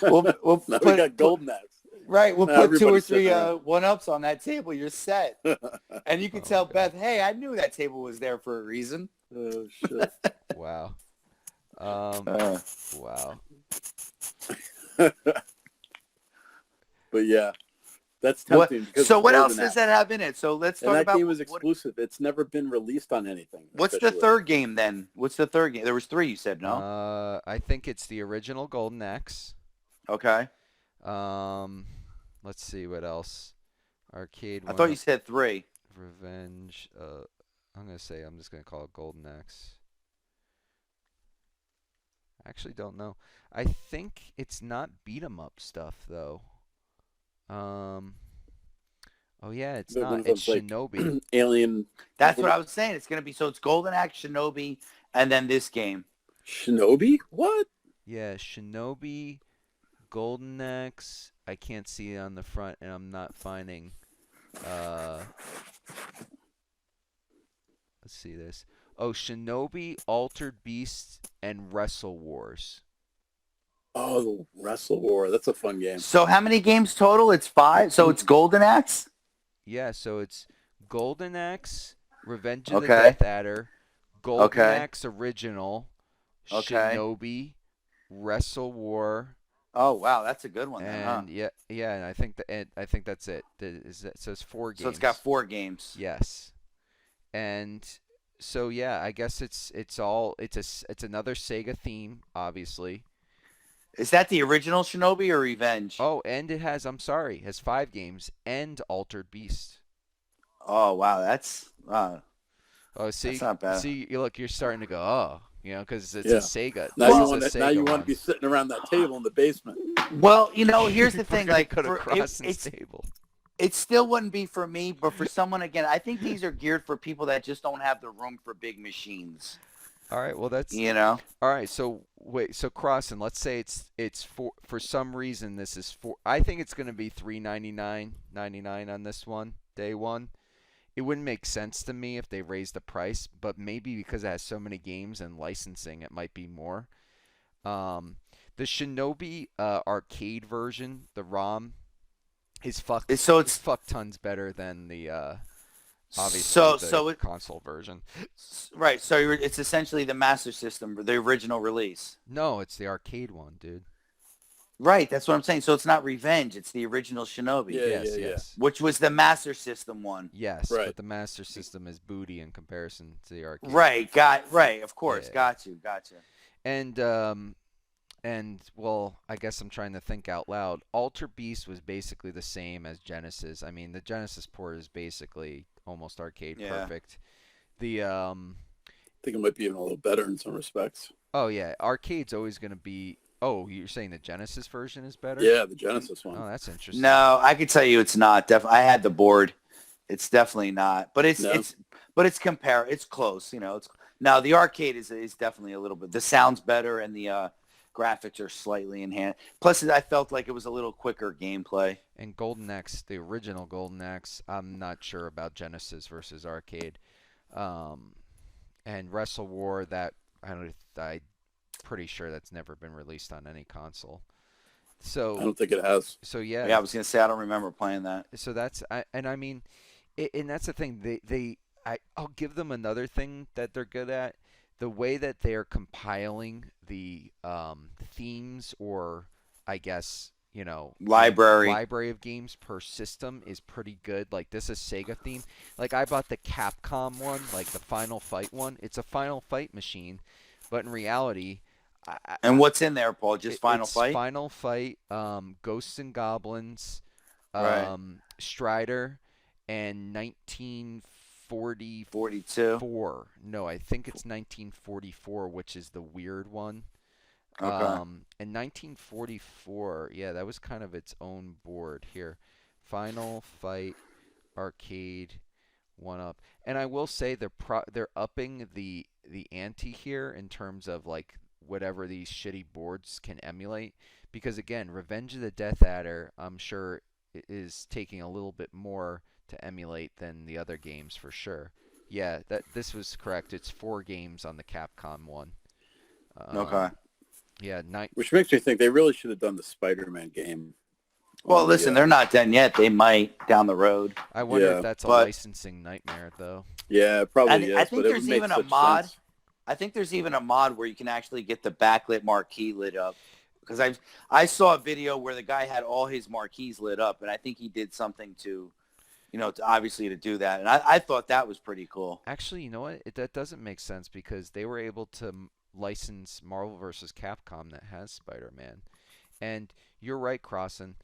We'll Now put, we got Golden Axe. right. We'll Now put 2 or everybody's 3 sitting around. 1-ups on that table. You're set. And you can Oh, tell God. Beth, hey, I knew that table was there for a reason. Oh shit. Wow. Uh, Wow. But yeah, that's what? tempting. Because So it's what else Golden does Axe. that have in it? So let's And talk that about game was what, exclusive. It's never been released on anything. what's the officially. third game then? What's the third game? There was 3 you said, no? I think it's the original Golden Axe. Okay. Let's see what else. Arcade I one. thought you said 3. Revenge. I'm just gonna call it Golden Axe. I actually don't know. I think it's not beat 'em up stuff though. Um. Oh yeah, it's The not. one It's that's like Shinobi. Alien. That's what I was saying. It's going to be, so it's Golden Axe, Shinobi, and then this game. Shinobi? What? Yeah, Shinobi, Golden Axe. I can't see it on the front, and I'm not finding. Let's see this. Oh, Shinobi, Altered Beasts, and Wrestle Wars. Oh, the Wrestle War. That's a fun game. So how many games total? It's 5. So it's Golden Axe? Yeah, so it's Golden Axe, Revenge of the Okay. Death Adder, Golden Okay. Axe Original, Okay. Shinobi, Wrestle War, Oh, wow. That's a good one then, huh? and yeah, and I think that's it. So it's 4 games. So it's got 4 games. Yes, and so yeah, I guess it's another Sega theme, obviously. Is that the original Shinobi or Revenge? Oh, and it has 5 games and Altered Beast. Oh, wow. That's Oh, see, that's not bad. look, you're starting to go, oh, because it's Yeah. a Sega. Now This you is want a to. Now you Sega want one. to be sitting around that table in the basement. Well, here's the thing. We're gonna Like, go to for, Crossan's table. it still wouldn't be for me, but for someone, again, I think these are geared for people that just don't have the room for big machines. All right, well that's You all right. So wait, so Crossan, let's say it's for some reason this is for. I think it's gonna be $399.99 on this one, day one. It wouldn't make sense to me if they raised the price, but maybe because it has so many games and licensing, it might be more. The Shinobi arcade version, the ROM, is fuck tons better than the obviously so the it, console version. right. So it's essentially the Master System, the original release. No, it's the arcade one, dude. Right. That's what I'm saying. So it's not Revenge. It's the original Shinobi, Yeah. Yes. which was the Master System one. Yes, Right. but the Master System is booty in comparison to the arcade. Right. Right. Of course. Yeah. Gotcha. And well, I guess I'm trying to think out loud. Alter Beast was basically the same as Genesis. I mean, the Genesis port is basically almost arcade perfect. The I think it might be even a little better in some respects. oh yeah, arcade's always going to be. Oh, you're saying the Genesis version is better? Yeah, the Genesis one. Oh, that's interesting. No, I could tell you it's not. I had the board. It's definitely not. But it's No? it's It's close. It's now the arcade is definitely a little bit. The sound's better and the graphics are slightly enhanced. Plus, I felt like it was a little quicker gameplay. And Golden Axe, the original Golden Axe, I'm not sure about Genesis versus arcade. And Wrestle War, that I'm pretty sure that's never been released on any console. I So don't think it has. yeah. Yeah, I was gonna say I don't remember playing that. So I mean, and that's the thing. I'll give them another thing that they're good at. The way that they are compiling the themes, or I guess library of games per system is pretty good. Like this is Sega theme. Like I bought the Capcom one, like the Final Fight one. It's a Final Fight machine, but in reality, And what's in there, Paul? Just Final It's Fight? Final Fight, Ghosts and Goblins, Right. Strider, and 1944. 42. No, I think it's 1944, which is the weird one. Okay. In 1944, yeah, that was kind of its own board here. Final Fight Arcade one up. And I will say they're upping the ante here in terms of like whatever these shitty boards can emulate because again, Revenge of the Death Adder, I'm sure is taking a little bit more to emulate than the other games for sure. Yeah, that this was correct. It's 4 games on the Capcom one. Okay. Um, yeah, night. Which makes me think they really should have done the Spider-Man game. Well, On listen, the, they're not done yet. They might down the road. I wonder if yeah, that's a but licensing nightmare though. yeah, it probably I is, think but it would there's make even a such mod. sense. I think there's even a mod where you can actually get the backlit marquee lit up. Because I saw a video where the guy had all his marquees lit up, and I think he did something to, obviously to do that. And I thought that was pretty cool. Actually, you know what? That doesn't make sense because they were able to license Marvel vs. Capcom that has Spider-Man. And you're right, Crossan.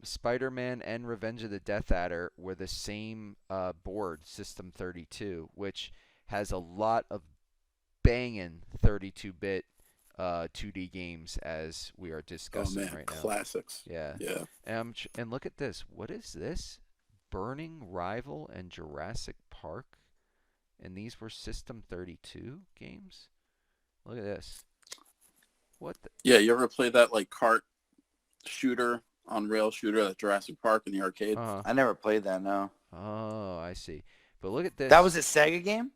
Spider-Man and Revenge of the Death Adder were the same board, System 32, which has a lot of banging 32-bit 2D games as we are Oh discussing man, right now. classics. Yeah. Yeah. And look at this. What is this? Burning Rival and Jurassic Park? And these were System 32 games? Look at this. What the? Yeah, you ever play that like kart shooter on rail shooter at Jurassic Park in the arcade? Uh-huh. I never played that, no. Oh, I see. But look at this. That was a Sega game?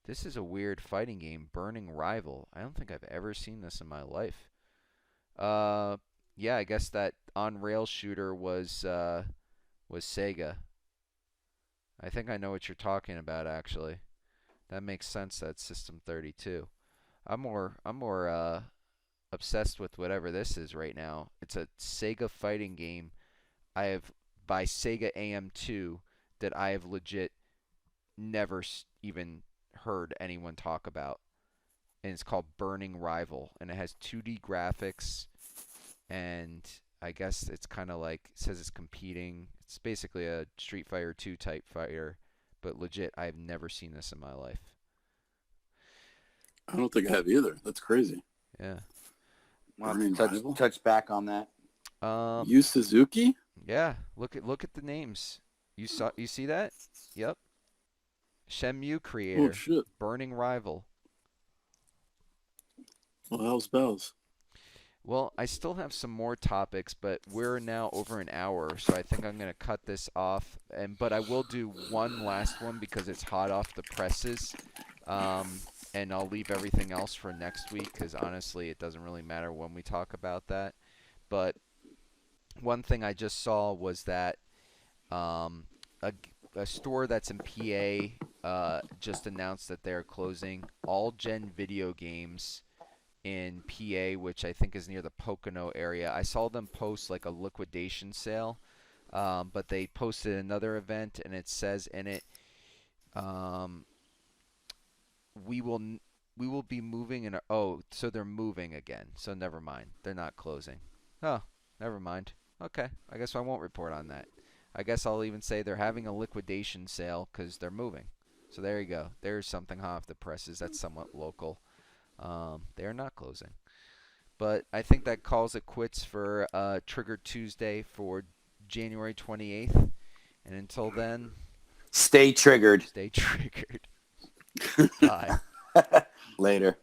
This is a weird fighting game, Burning Rival. I don't think I've ever seen this in my life. Yeah, I guess that on-rail shooter was Sega. I think I know what you're talking about actually. That makes sense. That's System 32. I'm more obsessed with whatever this is right now. It's a Sega fighting game. I have by Sega AM2 that I have legit never even heard anyone talk about. And it's called Burning Rival and it has 2D graphics and I guess it's kind of like it says it's competing. It's basically a Street Fighter 2 type fighter, but legit I've never seen this in my life. I don't think I have either. That's crazy. Yeah. Well, Burning Rival? touch back on that. Yu Suzuki? Yeah, look at the names. You see that? Yep. Shenmue creator. Oh shit. Burning Rival. Well, hell's bells. Well, I still have some more topics, but we're now over an hour, so I think I'm going to cut this off. But I will do one last one because it's hot off the presses. And I'll leave everything else for next week because honestly, it doesn't really matter when we talk about that. But one thing I just saw was that a store that's in PA just announced that they're closing all Gen video games in PA, which I think is near the Pocono area. I saw them post like a liquidation sale, but they posted another event, and it says in it, we will be moving in. Oh, so they're moving again. So never mind. They're not closing. Oh, never mind. Okay, I guess I won't report on that. I guess I'll even say they're having a liquidation sale because they're moving. So there you go. There's something hot off the presses that's somewhat local. They're not closing. But I think that calls it quits for Trigger Tuesday for January 28th. And until then, Stay triggered. stay triggered. Bye. Later.